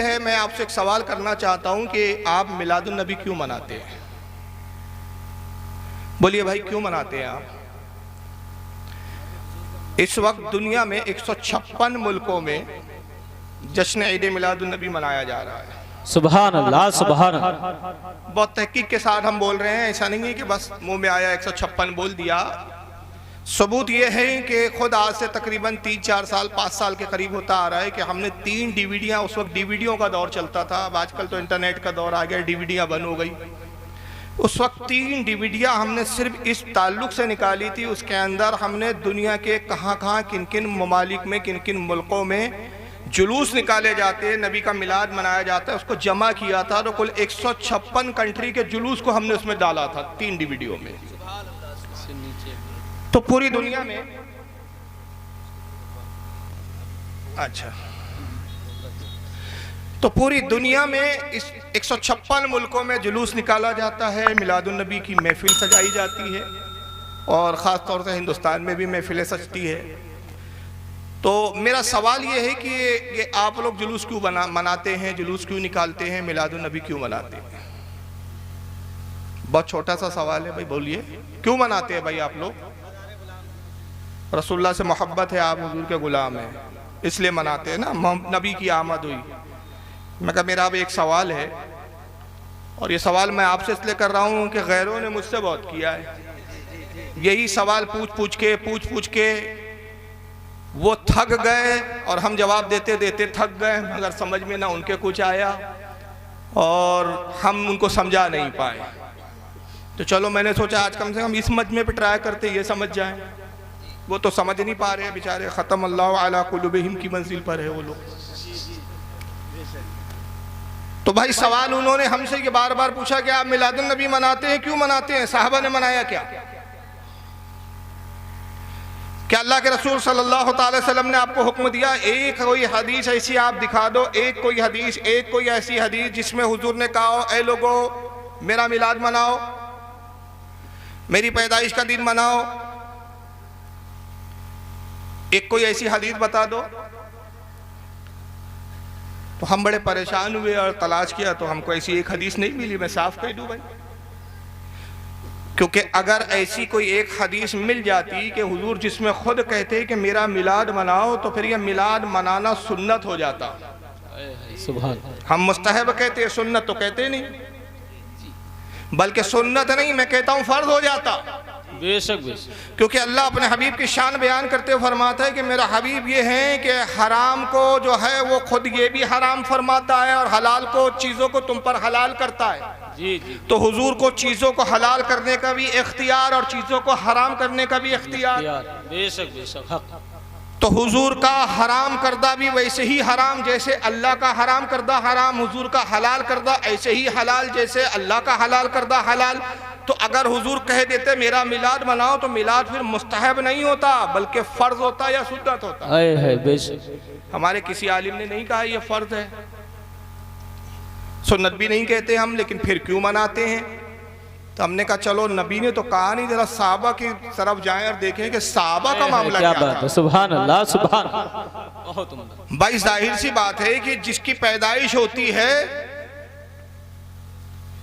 है, मैं आपसे एक सवाल करना चाहता हूं कि आप मिलादुन नबी क्यों मनाते हैं? बोलिए भाई, क्यों मनाते हैं आप? इस वक्त दुनिया में 156 मुल्कों में जश्न ईद मिलादुन नबी मनाया जा रहा है। सुभान अल्लाह, सुभान अल्लाह। बहुत तहकीक के साथ हम बोल रहे हैं, ऐसा नहीं है कि बस मुंह में आया 156 बोल दिया। सबूत ये है कि खुद आज से तकरीबन 3-4 साल 5 साल के करीब होता आ रहा है कि हमने 3 डीवीडियाँ, उस वक्त डीवीडियों का दौर चलता था, अब आजकल तो इंटरनेट का दौर आ गया, डीवीडियाँ बंद हो गई। उस वक्त 3 डीवीडियाँ हमने सिर्फ इस ताल्लुक़ से निकाली थी, उसके अंदर हमने दुनिया के कहाँ किन किन ममालिक में, किन किन मुल्कों में जुलूस निकाले जाते हैं, नबी का मिलाद मनाया जाता है, उसको जमा किया था। तो कुल 156 कंट्री के जुलूस को हमने उसमें डाला था 3 डीवीडियो में। तो पूरी दुनिया में तो पूरी दुनिया में इस 156 मुल्कों में जुलूस निकाला जाता है, मिलादुन नबी की महफिल सजाई जाती है और ख़ास तौर से हिंदुस्तान में भी महफिलें सजती है। तो मेरा सवाल ये है कि ये आप लोग जुलूस क्यों मनाते हैं, जुलूस क्यों निकालते हैं, मिलादुन नबी क्यों मनाते हैं? बहुत छोटा सा सवाल है भाई, बोलिए क्यों मनाते हैं भाई आप लोग? रसूलुल्लाह से मोहब्बत है, आप हुजूर के गुलाम हैं, इसलिए मनाते हैं ना, नबी की आमद हुई। मैं कहा मेरा अब एक सवाल है, और ये सवाल मैं आपसे इसलिए कर रहा हूँ कि गैरों ने मुझसे बहुत किया है। यही सवाल पूछ पूछ के वो थक गए और हम जवाब देते देते थक गए, मगर समझ में ना उनके कुछ आया और हम उनको समझा नहीं पाए। तो चलो मैंने सोचा आज कम से कम इस मजमे पे ट्राई करते, ये समझ जाएं। वो तो समझ नहीं पा रहे बेचारे, ख़त्म अल्लाह अला कुलूबिहिम की मंजिल पर है वो लोग। तो भाई सवाल उन्होंने हमसे ये बार बार पूछा कि आप मिलादुन नबी मनाते हैं, क्यों मनाते हैं? साहबा ने मनाया क्या? क्या अल्लाह के रसूल सल्लल्लाहु अलैहि वसल्लम ने आपको हुक्म दिया? एक कोई हदीस ऐसी आप दिखा दो, एक कोई ऐसी हदीस जिसमें हुजूर ने कहा हो, ए लोगो मेरा मिलाद मनाओ, मेरी पैदाइश का दिन मनाओ। एक कोई ऐसी हदीस बता दो। तो हम बड़े परेशान हुए और तलाश किया, तो हमको ऐसी एक हदीस नहीं मिली। मैं साफ कह दूं भाई, क्योंकि अगर ऐसी कोई एक हदीस मिल जाती कि हुजूर जिसमें खुद कहते कि मेरा मिलाद मनाओ, तो फिर यह मिलाद मनाना सुन्नत हो जाता। सुभान। हम मुस्तहब कहते, सुन्नत तो कहते नहीं, बल्कि सुन्नत नहीं, मैं कहता हूं फर्ज हो जाता। बेशक बेशक। क्योंकि अल्लाह अपने हबीब की शान बयान करते हुए फरमाता है कि मेरा हबीब ये है कि हराम को जो है वो खुद ये भी हराम फरमाता है और हलाल को, चीज़ों को तुम पर हलाल करता है। जी जी। तो हुजूर को चीज़ों को हलाल करने का भी इख्तियार और चीज़ों को हराम करने का भी इख्तियार। बेशक बेशक, हक। तो हुजूर का हराम करदा भी वैसे ही हराम जैसे अल्लाह का हराम करदा हराम, हुजूर का हलाल करदा ऐसे ही हलाल जैसे अल्लाह का हलाल करदा हलाल। तो अगर हुजूर कह देते मेरा मिलाद मनाओ, तो मिलाद फिर मुस्तहब नहीं होता बल्कि फ़र्ज होता या सुन्नत होता है। बेशक। हमारे किसी आलिम ने नहीं कहा ये फ़र्ज है, सुन्नत भी नहीं कहते हम, लेकिन फिर क्यों मनाते हैं? तो हमने कहा चलो नबी ने तो कहा नहीं, जरा साहबा की तरफ जाएं और देखें कि साहबा का मामला क्या था। सुभान अल्लाह, सुभान। भाई जाहिर सी बात है कि जिसकी पैदाइश होती है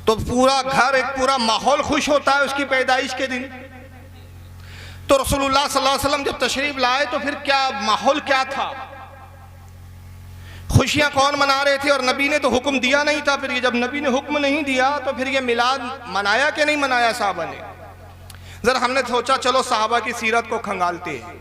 तो पूरा घर, एक पूरा माहौल खुश होता है उसकी पैदाइश के दिन। तो रसूलुल्लाह सल्लल्लाहु अलैहि वसल्लम जब तशरीफ लाए तो फिर क्या माहौल क्या था, खुशियां कौन मना रहे थे? और नबी ने तो हुक्म दिया नहीं था। फिर ये जब नबी ने हुक्म नहीं दिया तो फिर ये मिलाद मनाया कि नहीं मनाया साहबा ने? जरा हमने सोचा चलो साहबा की सीरत को खंगालते हैं।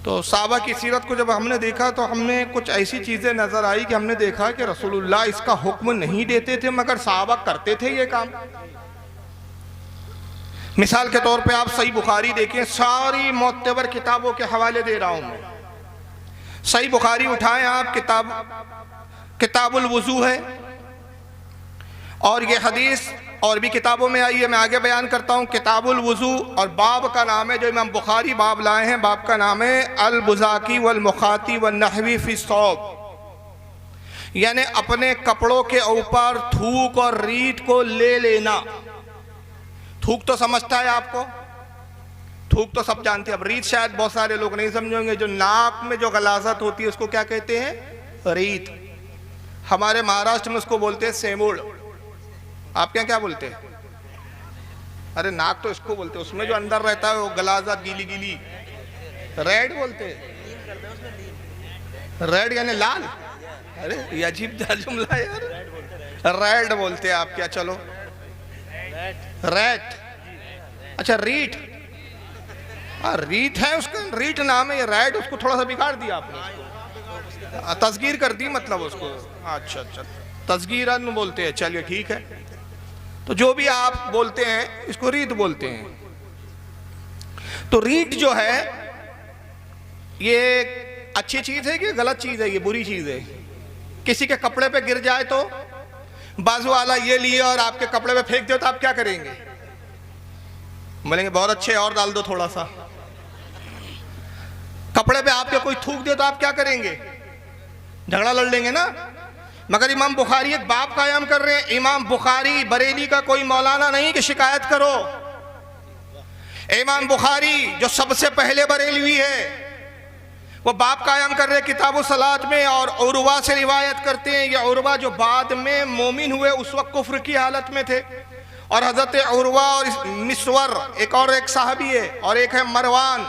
तो साहबा की सीरत को जब हमने देखा तो हमें कुछ ऐसी चीज़ें नज़र आई कि हमने देखा कि रसूलुल्लाह इसका हुक्म नहीं देते थे, मगर साहबा करते थे ये काम। मिसाल के तौर पे आप सही बुखारी देखें, सारी मोतबर किताबों के हवाले दे रहा हूँ मैं। सही बुखारी उठाएं आप, किताबुल वुज़ू है, और ये हदीस और भी किताबों में आई है, मैं आगे बयान करता हूँ। किताबुल वुज़ू, और बाब का नाम है, जो इमाम बुखारी बाब लाए हैं, बाब का नाम है अल बुज़ाकी वल मुखाती व नहवी फ़ी सौब, यानी अपने कपड़ों के ऊपर थूक और रीत को ले लेना। थूक तो समझता है आपको, थूक तो सब जानते हैं, अब रीत शायद बहुत सारे लोग नहीं समझेंगे। जो नाक में जो गलाजत होती है उसको क्या कहते हैं? रीत। हमारे महाराष्ट्र में उसको बोलते हैं सेमुड़। आपके यहाँ क्या बोलते हैं? अरे नाक तो इसको बोलते हैं, उसमें जो अंदर रहता है वो गलाजत गीली गीली, रेड बोलते हैं। रेड यानी लाल। अरे ये अजीब जुमला है यार। रेड बोलते हैं आप क्या? चलो रेट। अच्छा रीट, रीट है उसका, रीट नाम है। ये रेड उसको थोड़ा सा बिगाड़ दिया आपने, तस्गीर कर दी मतलब उसको। अच्छा अच्छा, तस्गीरन बोलते हैं। चलिए ठीक है, तो जो भी आप बोलते हैं इसको रीत बोलते हैं। तो रीट जो है ये अच्छी चीज है कि गलत चीज है? ये बुरी चीज है। किसी के कपड़े पे गिर जाए तो बाजू वाला ये लिए और आपके कपड़े पे फेंक दे तो आप क्या करेंगे? बोलेंगे बहुत अच्छे, और डाल दो थोड़ा सा। कपड़े पे आपके कोई थूक दे तो आप क्या करेंगे? झगड़ा लड़ लेंगे ना। मगर इमाम बुखारी एक बाब कायम कर रहे हैं। इमाम बुखारी बरेली का कोई मौलाना नहीं कि शिकायत करो। इमाम बुखारी जो सबसे पहले बरेलवी है वो बाप कायम कर रहे किताबुल सलात में, और उर्वा से रिवायत करते हैं। ये उर्वा जो बाद में मोमिन हुए उस वक्त कुफ्र की हालत में थे। और हजरत उर्वा और मिस्वर, एक साहबी है, और एक है मरवान,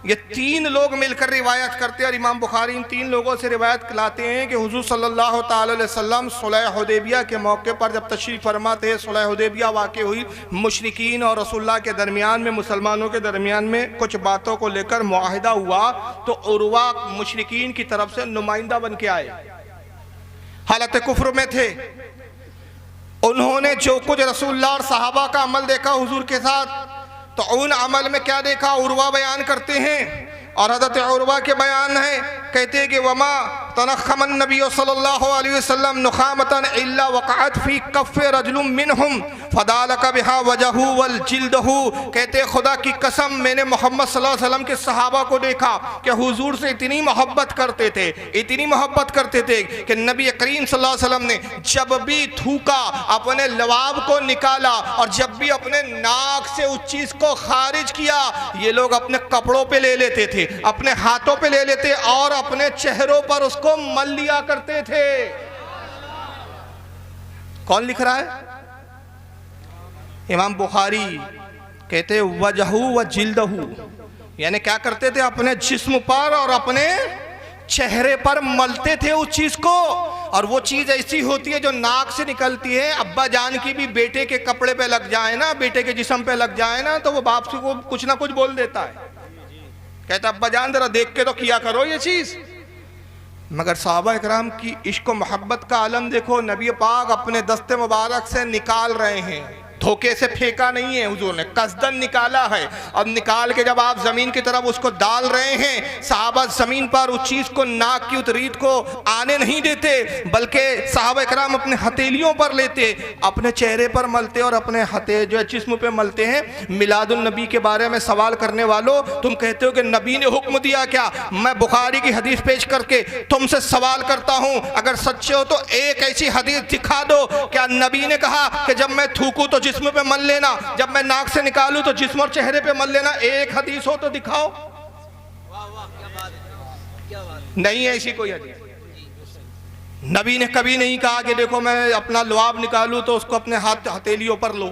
ये तीन लोग मिलकर रिवायत करते हैं। और इमाम बुखारी इन तीन लोगों से रिवायत लाते हैं कि हुजूर सल्लल्लाहु ताला अलैहि वसल्लम सुलह हुदैबिया के मौके पर जब तशरीफ़ फरमा थे, सुलह हुदैबिया वाक़ हुई, मुशरिकीन और रसूलुल्लाह के दरमियान में, मुसलमानों के दरमियान में कुछ बातों को लेकर मुआहिदा हुआ। तो उर्वा मुशरिकीन की तरफ से नुमाइंदा बन के आए, हालत कुफ्र में थे। उन्होंने जो कुछ रसूलुल्लाह और सहाबा का अमल देखा हुजूर के साथ, तो उन अमल में क्या देखा उर्वा बयान करते हैं। और हज़रत उर्वा के बयान है, कहते हैं कि वमा तनख़मन नबी सल्लल्लाहु अलैहि वसल्लम नुखामतन इल्ला वक़अत फी कफ़्फ़ि रजुलुम मिनहुम फदालक बिहा वजहु वल जिल्दहु। कहते खुदा की कसम मैंने मोहम्मद सल्लल्लाहु अलैहि वसल्लम के सहाबा को देखा कि हुजूर से इतनी मोहब्बत करते थे, इतनी मोहब्बत करते थे कि नबी करीम सल्लल्लाहु अलैहि वसल्लम ने जब भी थूका अपने लवाब को निकाला, और जब भी अपने नाक से उस चीज़ को खारिज किया, ये लोग अपने कपड़ों पे ले लेते थे, अपने हाथों पे ले लेते और अपने चेहरों पर उसको मल लिया करते थे। कौन लिख रहा है? इमाम बुखारी कहते वजहू व जिल्दहू, यानी क्या करते थे? अपने जिस्म पर और अपने चेहरे पर मलते थे उस चीज को। और वो चीज ऐसी होती है जो नाक से निकलती है। अब्बा जान की भी बेटे के कपड़े पे लग जाए ना, बेटे के जिस्म पे लग जाए ना, तो वो बाप से को कुछ ना कुछ बोल देता है, कहता अब्बा जान जरा देख के तो किया करो ये चीज। मगर सहाबा इकराम की इश्क व मोहब्बत का आलम देखो। नबी पाक अपने दस्ते मुबारक से निकाल रहे हैं, धोखे से फेंका नहीं है हुजूर ने, कसदन निकाला है। अब निकाल के जब आप जमीन की तरफ उसको डाल रहे हैं, सहाबा जमीन पर उस चीज को, नाक की उस रीत को आने नहीं देते, बल्कि सहाबा इकराम अपने हथेलियों पर लेते, अपने चेहरे पर मलते और अपने हथे जो है जिस्म पे मलते हैं। मिलादुन नबी के बारे में सवाल करने वालों, तुम कहते हो कि नबी ने हुक्म दिया क्या? मैं बुखारी की हदीस पेश करके तुमसे सवाल करता हूँ, अगर सच्चे हो तो एक ऐसी हदीस दिखा दो, क्या नबी ने कहा कि जब मैं थूकूं तो जिस्म पे मल लेना, जब मैं नाक से निकालूं तो जिस्म और चेहरे पे मल लेना? एक हदीस हो तो दिखाओ। नहीं है ऐसी कोई हदीस। नबी ने कभी नहीं कहा कि देखो मैं अपना लुआब निकालूं तो उसको अपने हाथ हथेलियों पर लो,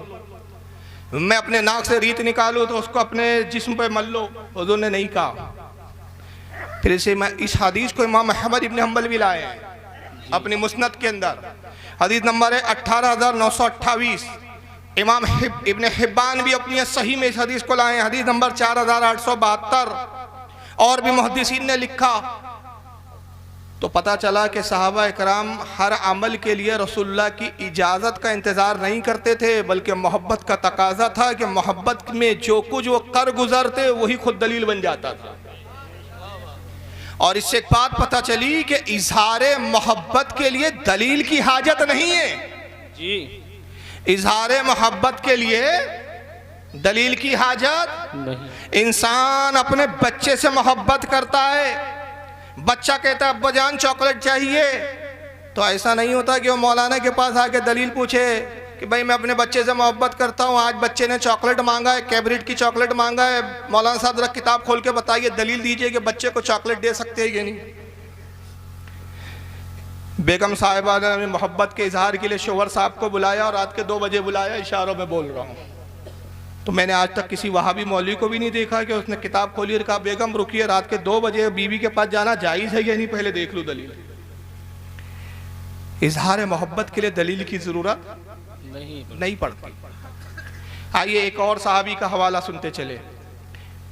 मैं अपने नाक से रीत निकालूं तो उसको अपने जिस्म पे मल लो। हुजूर ने नहीं कहा। फिर इसे मैं इस हदीस को इमाम अहमद इब्न हंबल भी लाए हैं अपनी मुस्नद के अंदर। हदीस नंबर है 18,928। इमाम इब्न हिब्बान भी अपनी सही में इस हदीस को लाए हैं, हदीस नंबर 4,872। और भी मुहद्दिसीन ने लिखा। तो पता चला कि सहाबा इकराम हर अमल के लिए रसूलुल्लाह की इजाज़त का इंतज़ार नहीं करते थे, बल्कि मोहब्बत का तकाजा था कि मोहब्बत में जो कुछ वो कर गुजरते वही खुद दलील बन जाता था। और इससे एक बात पता चली कि इजहार मोहब्बत के लिए दलील की हाजत नहीं है जी। इजहार मोहब्बत के लिए दलील की हाजत नहीं। इंसान अपने बच्चे से मोहब्बत करता है, बच्चा कहता है अब्बा जान चॉकलेट चाहिए, तो ऐसा नहीं होता कि वो मौलाना के पास आके दलील पूछे कि भाई मैं अपने बच्चे से मोहब्बत करता हूँ, आज बच्चे ने चॉकलेट मांगा है, कैबरिट की चॉकलेट मांगा है, मौलाना साहब जरा किताब खोल के बताइए, दलील दीजिए कि बच्चे को चॉकलेट दे सकते हैं कि नहीं। बेगम साहिबा ने मोहब्बत के इजहार के लिए शोहर साहब को बुलाया और रात के 2 बजे बुलाया, इशारों में बोल रहा हूँ। तो मैंने आज तक किसी वहाबी मौलवी को भी नहीं देखा कि उसने किताब खोली और कहा बेगम रुकिए, रात के 2 बजे बीवी के पास जाना जायज़ है या नहीं, पहले देख लूँ दलील। इजहार मोहब्बत के लिए दलील की ज़रूरत नहीं पड़ती। आइए एक और सहाबी का हवाला सुनते चले।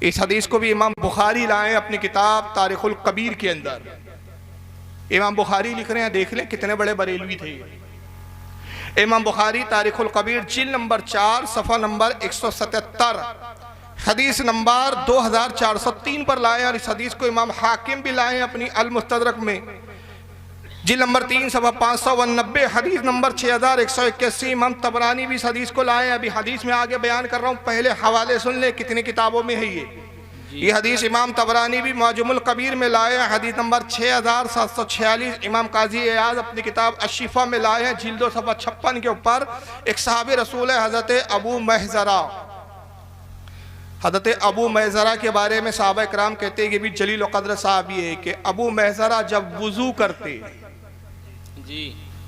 इस हदीस को भी इमाम बुखारी लाए अपनी किताब तारिखुल कबीर के अंदर। इमाम बुखारी लिख रहे हैं, देख लें कितने बड़े बरेलवी थे ये। इमाम बुखारी तारिखुल कबीर जिल्द नंबर 4 सफ़ा नंबर 177 हदीस नंबर 2403 पर लाए और इस हदीस को इमाम हाकिम भी लाए अपनी अल मुस्तदरक में जिल्द नंबर 3 सफ़ा 589 हदीस नंबर 6181। इमाम तबरानी भी इस हदीस को लाए। अभी हदीस में आगे बयान कर रहा हूँ, पहले हवाले सुन ले कितनी किताबों में है ये हदीस इमाम तबरानी भी मौजमुल कबीर में लाए हैं, हदीस नंबर 6746। इमाम काजी एयाज अपनी किताब अशिफा में लाए हैं, जिल्द सफ़ा 56 के ऊपर। एक सहाबी रसूल है हज़रत अबू महज़रा। हज़रत अबू महज़रा के बारे में सहाबा इकराम कहते हैं कि भी जलील व क़द्र सहाबी है कि अबू महज़रा जब वुज़ू करते जी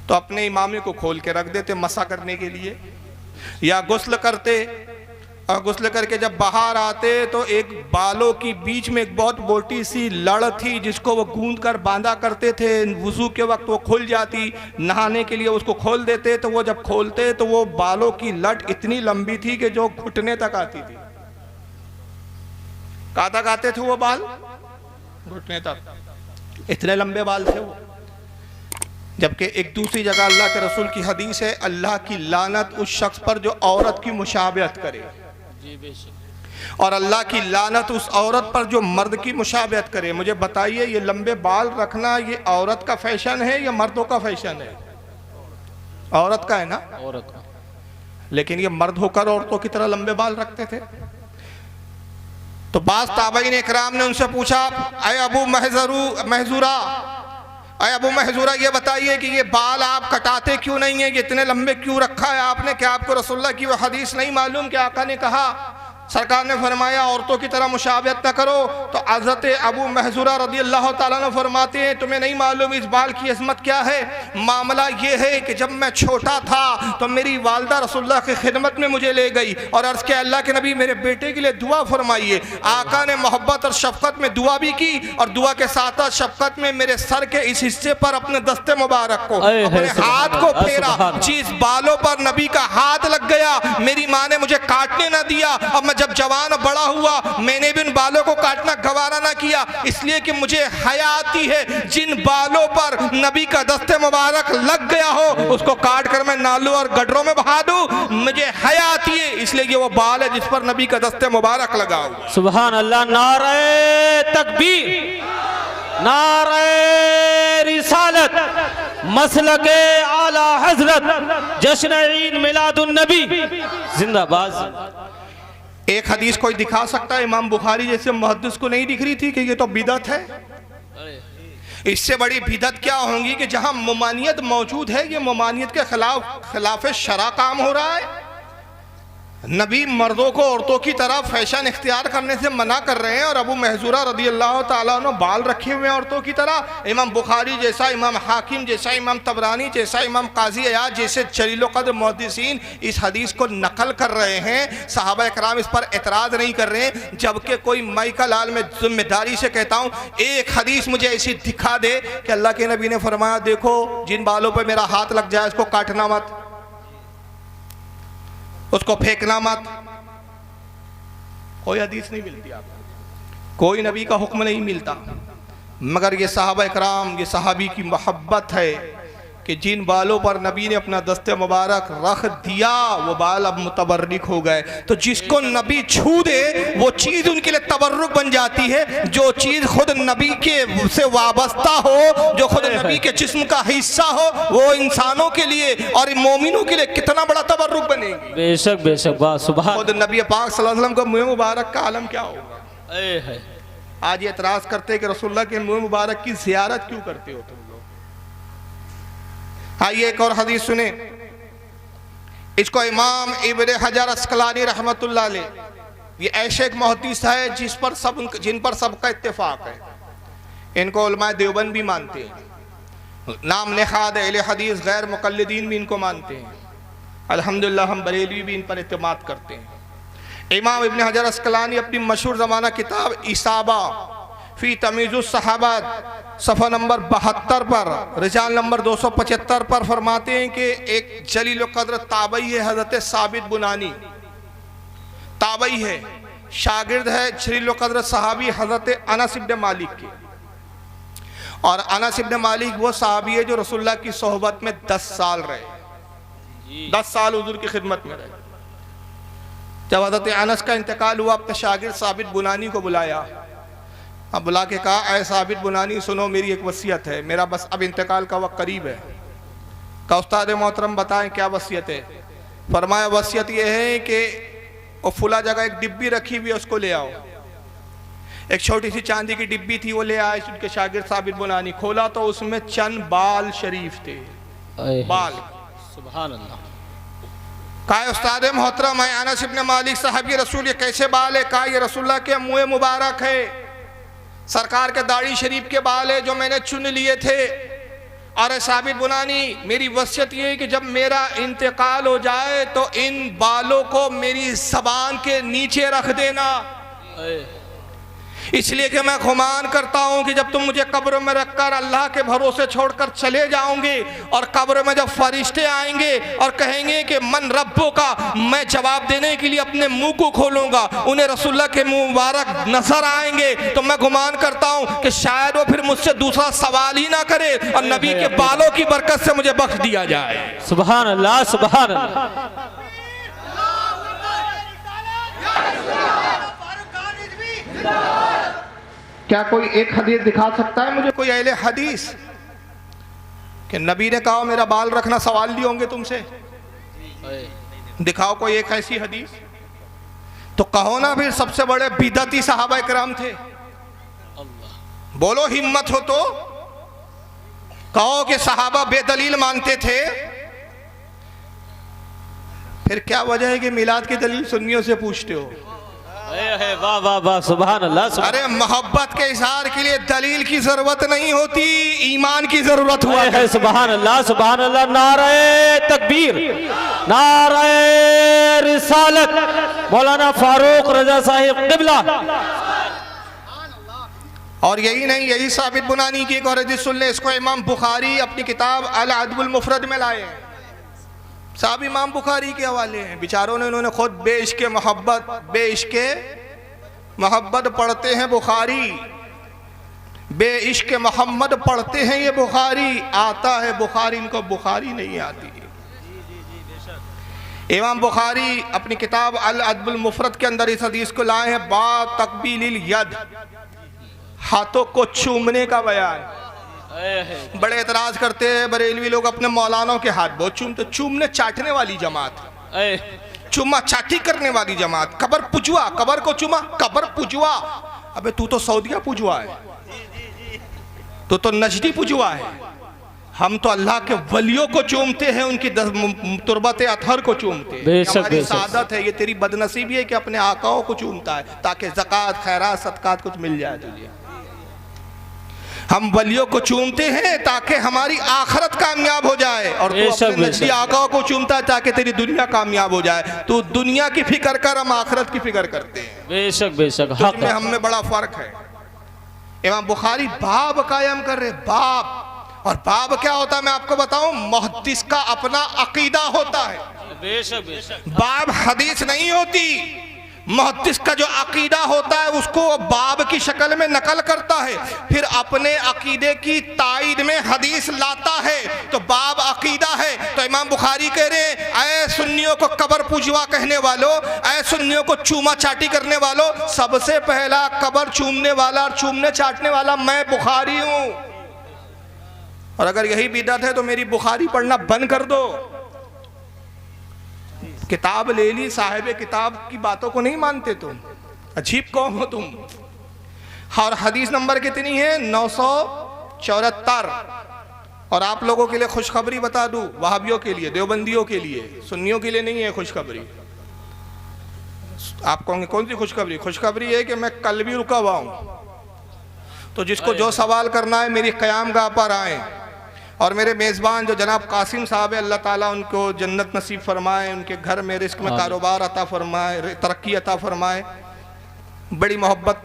तो अपने इमामे को खोल के रख देते मसा करने के लिए, या गुस्ल करते और गुस्ल करके जब बाहर आते तो एक बालों की बीच में एक बहुत मोटी सी लड़ थी जिसको वो गूंद कर बांधा करते थे। वुज़ू के वक्त वो खुल जाती, नहाने के लिए उसको खोल देते, तो वो जब खोलते तो वो बालों की लट इतनी लंबी थी कि जो घुटने तक आती थी। कहाँ तक आते थे वो बाल? घुटने तक, इतने लंबे बाल थे वो। जबकि एक दूसरी जगह अल्लाह के रसूल की हदीस है, अल्लाह की लानत उस शख्स पर जो औरत की मुशाबहत करे, और अल्लाह की लानत उस औरत पर जो मर्द की मुशाबहत करे। मुझे बताइए ये लंबे बाल रखना ये औरत का फैशन है या मर्दों का फैशन है? औरत का है ना, औरत का। लेकिन ये मर्द होकर औरतों की तरह लंबे बाल रखते थे। तो बाज़ ताबईन इकराम ने उनसे पूछा, अय अबू महज़ूरा, अय अबू महज़ूरा ये बताइए कि ये बाल आप कटाते क्यों नहीं है, ये इतने लंबे क्यों रखा है आपने? क्या आपको रसूलुल्लाह की वो हदीस नहीं मालूम कि आका ने कहा, सरकार ने फरमाया औरतों की तरह मुशाबहत न करो? तो हज़रत अबू महज़ूरा रज़ियल्लाहु ताला अन्हु फरमाते हैं, तुम्हें नहीं मालूम इस बाल की अज़मत क्या है? मामला ये है कि जब मैं छोटा था तो मेरी वालदा रसूलुल्लाह की खिदमत में मुझे ले गई और अर्ज़ किया, अल्लाह के नबी मेरे बेटे के लिए दुआ फरमाइए। आका ने मोहब्बत और शफ़क़त में दुआ भी की और दुआ के साथ साथ शफ़क़त में मेरे सर के इस हिस्से पर अपने दस्ते मुबारक को, अपने हाथ को फेरा। जिस बालों पर नबी का हाथ लग गया, मेरी माँ ने मुझे काटने न दिया। अब मैं जब जवान बड़ा हुआ मैंने भी उन बालों को काटना गवारा ना किया, इसलिए कि मुझे हया आती है जिन बालों पर नबी का दस्ते मुबारक लग गया हो उसको काट कर मैं नालों और गडरों में बहा दूं। मुझे हया आती है, इसलिए ये वो बाल है जिस पर नबी का दस्ते मुबारक लगा हो। सुभान अल्लाह। नारे तकबीर, नारे रिसालत, मसलके आला हजरत, जश्न ईद मिलादुन नबी जिंदाबाद। एक हदीस कोई दिखा सकता है इमाम बुखारी जैसे मुहद्दिस को नहीं दिख रही थी कि ये तो बिदअत है? इससे बड़ी बिदअत क्या होगी कि जहां ममानियत मौजूद है ये ममानियत के खिलाफ शरा काम हो रहा है। नबी मर्दों को औरतों की तरह फैशन इख्तियार करने से मना कर रहे हैं और अबू महज़ूरा रज़ियल्लाहु ताला अन्हु बाल रखे हुए हैं औरतों की तरह। इमाम बुखारी जैसा, इमाम हाकिम जैसा, इमाम तबरानी जैसा, इमाम काजी अयाज जैसे जलील व क़द्र मुहद्दिसीन इस हदीस को नकल कर रहे हैं। सहाबा इकराम इस पर एतराज़ नहीं कर रहे हैं। जबकि कोई मई का लाल में जिम्मेदारी से कहता हूँ एक हदीस मुझे ऐसी दिखा दे कि अल्लाह के नबी ने फरमाया देखो जिन बालों पर मेरा हाथ लग जाए उसको काटना मत, उसको फेंकना मत। कोई हदीस नहीं मिलती आपको, कोई नबी का हुक्म नहीं मिलता। मगर ये सहाबा इकराम, ये सहाबी की मोहब्बत है कि जिन बालों पर नबी ने अपना दस्ते मुबारक रख दिया वो बाल अब मुतबर्रिक हो गए। तो जिसको नबी छू दे वो चीज़ उनके लिए तबर्रुक बन जाती है। जो चीज़ खुद नबी के से वाबस्ता हो, जो खुद नबी के जिस्म का हिस्सा हो, वो इंसानों के लिए और मोमिनों के लिए कितना बड़ा तबर्रुक बनेगी। बेशक बेशक, वाह सुभान। खुद नबी पाक सल्लल्लाहु अलैहि वसल्लम का मुँह मुबारक का आलम क्या होगा। आज ये एतराज़ करते हैं कि रसूलुल्लाह के मुँह मुबारक की ज़ियारत क्यों करते हो तुम लोग। आइए एक और हदीस सुने। इसको इमाम इब्न हजर अस्कलानी रहमतुल्लाह अलैह, ये ऐसे एक मुहद्दिस है जिन पर सबका इत्तेफाक है। इनको उलमा देवबंद भी मानते हैं, नाम नेहाद अहले हदीस गैर मुक़ल्लिदीन भी इनको मानते हैं। अल्हम्दुलिल्लाह हम बरेलवी भी इन पर इत्तेमाद करते हैं। इमाम इब्न हजर अस्कलानी अपनी मशहूर ज़माना किताब इसाबा फ़ी तमीज़ुस सहाबा सफ़ा नंबर 72 पर रिजाल नंबर 275 पर फरमाते हैं कि एक जलील क़द्र ताबई है हज़रत साबित बुनानी। ताबई है, शागिर्द है जलील क़द्र सहाबी हज़रत अनस इब्न मालिक के। और अनस इब्न मालिक वो सहाबी है जो रसूलुल्लाह की सोहबत में 10 साल रहे, 10 साल हुजूर की खिदमत में रहे। जब हज़रत अनस का इंतकाल हुआ, अपने शागिर्द साबित बुनानी को बुलाया। अब बुला के कहा, ऐ साबित बुनानी सुनो, मेरी एक वसीयत है, मेरा बस अब इंतकाल का वक्त करीब है। कहा उस्ताद मोहतरम बताएं क्या वसीयत है। फरमाया वसीयत यह है कि वो फुला जगह एक डिब्बी रखी हुई है, उसको ले आओ। एक छोटी सी चांदी की डिब्बी थी, वो ले आए उनके शागिर्द साबित बुनानी। खोला तो उसमें चंद बाल शरीफ थे, बाल। सुभान अल्लाह। कहा उस्ताद मोहतरम है अनस इब्न मालिक साहब, ये रसूल ये कैसे बाल है? कहा ये रसूलुल्लाह के मुँह मुबारक है, सरकार के दाढ़ी शरीफ के बाल है जो मैंने चुन लिए थे। और साबित बुनानी मेरी वसीयत ये है कि जब मेरा इंतकाल हो जाए तो इन बालों को मेरी ज़बान के नीचे रख देना, इसलिए कि मैं गुमान करता हूँ कि जब तुम मुझे कब्र में रखकर अल्लाह के भरोसे छोड़कर चले जाओगे और कब्र में जब फरिश्ते आएंगे और कहेंगे कि मन रब्बो का, मैं जवाब देने के लिए अपने मुंह को खोलूंगा, उन्हें रसूलुल्लाह के मुंह मुबारक नजर आएंगे, तो मैं गुमान करता हूँ कि शायद वो फिर मुझसे दूसरा सवाल ही ना करे और नबी के बालों की बरकत से मुझे बख्श दिया जाए। सुभान अल्लाह, सुभान अल्लाह। क्या कोई एक हदीस दिखा सकता है मुझे, कोई अहले हदीस कि नबी ने कहा मेरा बाल रखना सवाल लिए होंगे तुमसे? दिखाओ कोई एक ऐसी हदीस। तो कहो ना फिर सबसे बड़े बिदअती सहाबा इकराम थे। बोलो हिम्मत हो तो कहो कि सहाबा बेदलील मानते थे। फिर क्या वजह है कि मिलाद की दलील सुन्नियों से पूछते हो? वाह वाह वाह, सुभान अल्लाह। अरे मोहब्बत के इजहार के लिए दलील की जरूरत नहीं होती, ईमान की जरूरत हुआ है। सुभान अल्लाह, सुभान अल्लाह। नारे तकबीर, नारे रिसालत, मौलाना फारूक रजा साहिब क़िबला। और यही नहीं, यही साबित बुनानी की एक और हदीस सुन ले, इसको इमाम बुखारी अपनी किताब अल अदबुल मुफरद में लाए हैं। साहब इमाम बुखारी के हवाले हैं, बेचारों ने उन्होंने खुद बेइश्क़ मोहब्बत पढ़ते हैं बुखारी, बेइश्क़ मोहम्मद पढ़ते हैं ये बुखारी, आता है बुखारी, इनको बुखारी नहीं आती। इमाम बुखारी अपनी किताब अल अदबुल मुफरद के अंदर इस हदीस को लाए हैं, बा तकबीलिल यद, हाथों को चूमने का बयान। बड़े एतराज करते हैं बरेलवी लोग अपने मौलानों के हाथ बहुत चूमते, चूमने चाटने वाली जमात, चुम्मा चाटी करने वाली जमात, कबर पुजवा, कबर को चुमा, कबर पुजवा। अबे तू तो सऊदिया पुजवा है, तू तो नजदी पुजवा है। हम तो अल्लाह के वलियों को चूमते हैं, उनकी तुरबत अतहर को चूमते हैं। हमारी सादत है, ये तेरी बदनसीबी है कि अपने आकाओं को चूमता है ताकि ज़कात खैरात सदकात कुछ मिल जाए तुझे। हम वलियों को चूमते हैं ताकि हमारी आखिरत कामयाब हो जाए, और तू अपने नजदी आकाओं को चूमता है ताकि तेरी दुनिया कामयाब हो जाए। तू दुनिया की फिक्र कर, हम आखिरत की फिक्र करते हैं। बेशक बेशक, हक में हम में बड़ा फर्क है। इमाम बुखारी बाब कायम कर रहे, बाब। और बाब क्या होता है मैं आपको बताऊं, मुहद्दिस का अपना अकीदा होता है। बेशक बेशक, बाब हदीस नहीं होती। मुहद्दिस का जो अकीदा होता है उसको बाब की शक्ल में नकल करता है, फिर अपने अकीदे की तायीद में हदीस लाता है, तो बाब अकीदा है। तो इमाम बुखारी कह रहे हैं, ऐ सुन्नियों को कबर पुजवा कहने वालों, ऐ सुन्नियों को चूमा चाटी करने वालों, सबसे पहला कबर चूमने वाला और चूमने चाटने वाला मैं बुखारी हूं। और अगर यही बिदअत है तो मेरी बुखारी पढ़ना बंद कर दो। किताब ले ली, साहिब किताब की बातों को नहीं मानते तुम, अजीब कौम हो तुम। और हदीस नंबर कितनी है? 974। और आप लोगों के लिए खुशखबरी बता दूं, वहाबियों के लिए, देवबंदियों के लिए, सुन्नियों के लिए नहीं है खुशखबरी। आप कहोगे कौन सी खुशखबरी? खुशखबरी है कि मैं कल भी रुका हुआ हूँ, तो जिसको जो सवाल करना है मेरी क़यामगाह पर आए। और मेरे मेज़बान जो जनाब कासिम साहब है, अल्लाह ताला उनको जन्नत नसीब फरमाए, उनके घर में रिस्क में कारोबार अता फरमाए, तरक्की अता फरमाए। बड़ी मोहब्बत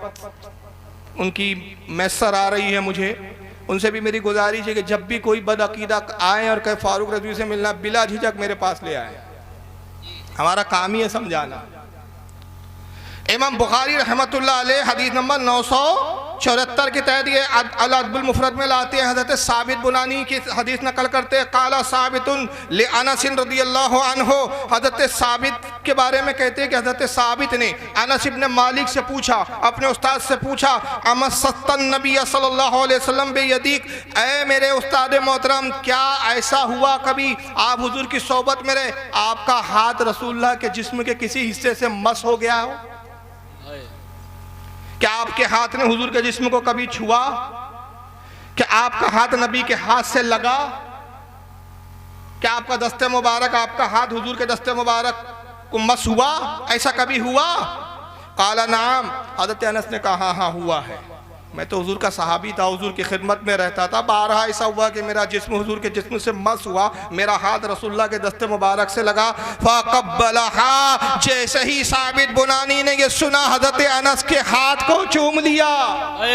उनकी मैसर आ रही है मुझे। उनसे भी मेरी गुजारिश है कि जब भी कोई बदअकीदा आए और कहे फारूक रज़वी से मिलना, बिला झिझक मेरे पास ले आए। हमारा काम ही है समझाना। इमाम बुखारी रहमतुल्लाह अलैह हदीस नंबर 974 के तहत ये अल अदबुल मुफरद में लाते हैं। हज़रत साबित बुनानी की हदीस नकल करते हैं, काला साबितुन ले अनस रदियल्लाहु अन्हु। हज़रत साबित के बारे में कहते हैं कि हज़रत साबित ने अनस इब्न मालिक से पूछा, अपने उस्ताद से पूछा, अमसत्तन नबी सल्लल्लाहु अलैहि वसल्लम बेयदीक, ऐ मेरे उस्ताद मोहतरम, क्या ऐसा हुआ कभी आप हुजूर की सोबत में रहे, आपका हाथ रसूलुल्लाह के जिस्म के किसी हिस्से से मस हो गया हो? क्या आपके हाथ ने हुजूर के जिस्म को कभी छुआ? क्या आपका हाथ नबी के हाथ से लगा? क्या आपका दस्ते मुबारक, आपका हाथ हुजूर के दस्ते मुबारक को मस हुआ? ऐसा कभी हुआ? काला नाम। हज़रत अनस ने कहा हाँ हुआ है। मैं तो हुजूर का सहाबी था, हुजूर की खिदमत में रहता था। बारहा ऐसा हुआ कि मेरा जिस्म हुजूर के जिस्म से मस हुआ, मेरा हाथ रसूलुल्लाह के दस्ते मुबारक से लगा। फ़क़ब्बलहा, जैसे ही साबित बुनानी ने ये सुना, हज़रत अनस के हाथ को चूम लिया।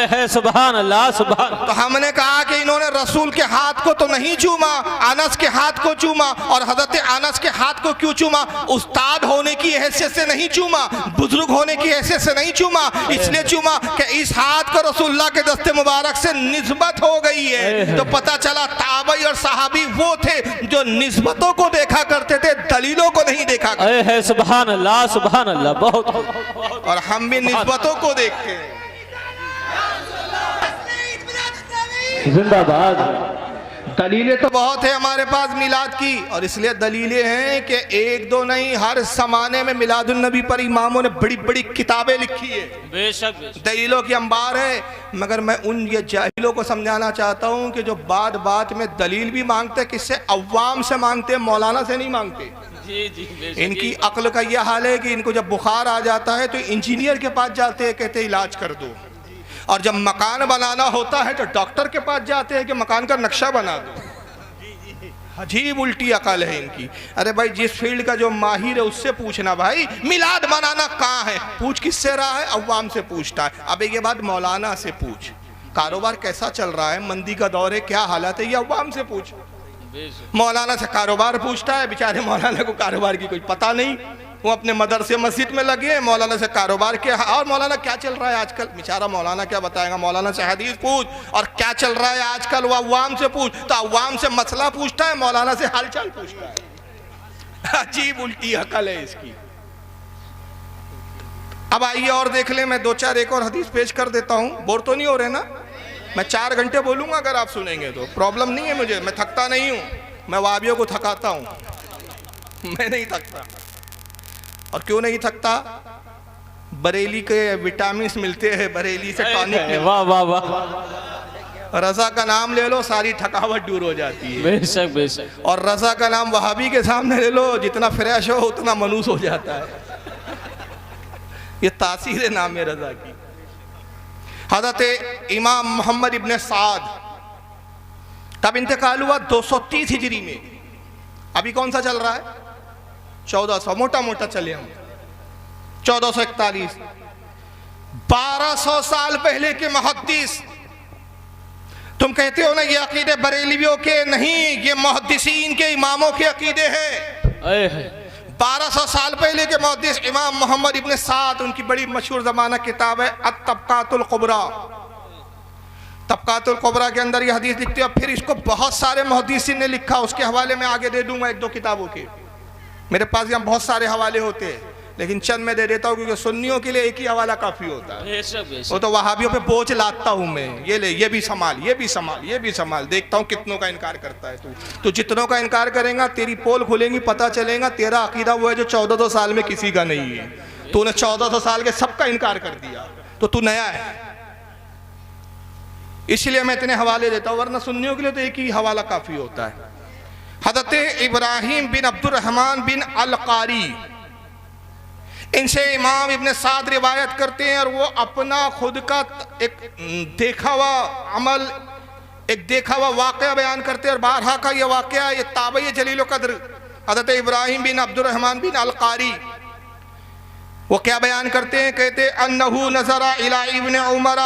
है सुभान अल्लाह, सुभान। तो हमने कहा कि इन्होंने रसूल के हाथ को तो नहीं चूमा, अनस के हाथ को चूमा। और हज़रत अनस के हाथ को क्यों चूमा? उस्ताद होने की हैसियत से नहीं चूमा, बुजुर्ग होने की हैसियत से नहीं चूमा। इसलिए चूमा कि इस हाथ को रसूल अल्लाह के दस्ते मुबारक से निस्बत हो गई है। तो पता चला ताबई और सहाबी वो थे जो निस्बतों को देखा करते थे, दलीलों को नहीं देखा करते। है सुभान अल्लाह, सुभान अल्लाह। बहुत। और हम भी निस्बतों को देखते हैं। जिंदाबाद। दलीलें तो बहुत है हमारे पास मिलाद की, और इसलिए दलीलें हैं कि एक दो नहीं, हर ज़माने में मिलादुन नबी पर इमामों ने बड़ी बड़ी किताबें लिखी है। बेशक दलीलों की अंबार है। मगर मैं उन ये जाहिलों को समझाना चाहता हूँ कि जो बात बात में दलील भी मांगते, किससे? अव्वाम से मांगते, मौलाना से नहीं मांगते। जी जी। इनकी अक्ल का यह हाल है कि इनको जब बुखार आ जाता है तो इंजीनियर के पास जाते हैं, कहते इलाज कर दो। और जब मकान बनाना होता है तो डॉक्टर के पास जाते हैं कि मकान का नक्शा बना दो। अजीब उल्टी अकल है इनकी। अरे भाई, जिस फील्ड का जो माहिर है उससे पूछना, भाई मिलाद बनाना कहाँ है, पूछ किससे रहा है? अव्वाम से पूछता है। अब एक बात मौलाना से पूछ, कारोबार कैसा चल रहा है, मंदी का दौर है, क्या हालत है, ये अव्वाम से पूछ। मौलाना से कारोबार पूछता है, बेचारे मौलाना को कारोबार की कोई पता नहीं, वो अपने मदरसे मस्जिद में लगे हैं। मौलाना से कारोबार क्या, और मौलाना क्या चल रहा है आजकल, बेचारा मौलाना क्या बताएगा। मौलाना से हदीस पूछ, और क्या चल रहा है आजकल वो अव्वाम से पूछ। तो अव्वाम से मसला पूछता है, मौलाना से हालचाल पूछता है। अजीब उल्टी अकल है इसकी। अब आइए और देख लें, मैं दो चार एक और हदीस पेश कर देता हूँ। बोर तो नहीं हो रहे ना? मैं 4 घंटे बोलूँगा, अगर आप सुनेंगे तो प्रॉब्लम नहीं है मुझे, मैं थकता नहीं हूँ। मैं वाबियों को थकाता हूँ, मैं नहीं थकता। और क्यों नहीं थकता? बरेली के विटामिन मिलते हैं, बरेली से टॉनिक मिलता है। वाह वाह वाह। रज़ा का नाम ले लो, सारी थकावट दूर हो जाती है। बेशक बेशक। और रज़ा का नाम वहाबी के सामने ले लो, जितना फ्रेश हो उतना मनूस हो जाता है। ये तासीर नाम है रज़ा की। हज़रत इमाम मोहम्मद इब्न साद तब इंतकाल हुआ 230 हिजरी में। अभी कौन सा चल रहा है? 1400, मोटा मोटा चले हम, 1441। 1200 साल पहले के मुहद्दिस। तुम कहते हो ना ये अकीदे बरेलियों के नहीं, ये मुहद्दिसीन के, इमामों के अकीदे हैं। 1200 साल पहले के मुहद्दिस इमाम मोहम्मद इब्न साद, उनकी बड़ी मशहूर ज़माना किताब है अत-तबक़ातुल कुबरा। तबक़ातुल कुबरा के अंदर ये हदीस लिखते हैं। फिर इसको बहुत सारे मुहद्दिसीन ने लिखा, उसके हवाले में आगे दे दूंगा 1-2 किताबों के। मेरे पास यहाँ बहुत सारे हवाले होते हैं, लेकिन चंद मैं दे देता हूँ क्योंकि सुन्नियों के लिए एक ही हवाला काफ़ी होता है। वो तो वहाबियों पे बोझ लाता हूँ मैं, ये ले, ये भी संभाल, ये भी संभाल, ये भी संभाल। देखता हूँ कितनों का इनकार करता है तू। जितनों का इनकार करेगा, तेरी पोल खुलेंगी, पता चलेगा तेरा अकीदा वो है जो 1400 साल में किसी का नहीं है। तूने 1400 साल के सबका इनकार कर दिया, तो तू नया है। इसलिए मैं इतने हवाले देता हूँ, वरना सुन्नियों के लिए तो एक ही हवाला काफ़ी होता है। हज़रत इब्राहिम बिन अब्दुर्रहमान बिन अल-कारी, इनसे इमाम इब्न साद रिवायत करते हैं और वो अपना खुद का एक देखा हुआ अमल, एक देखा हुआ वाक़या बयान करते हैं। और बारहा का ये वाक़या, ये ताबई जलील क़द्र हज़रत इब्राहिम बिन अब्दुर्रहमान बिन अल-कारी, वो क्या बयान करते हैं, कहते अन्नहु नज़रा इला इब्न उमर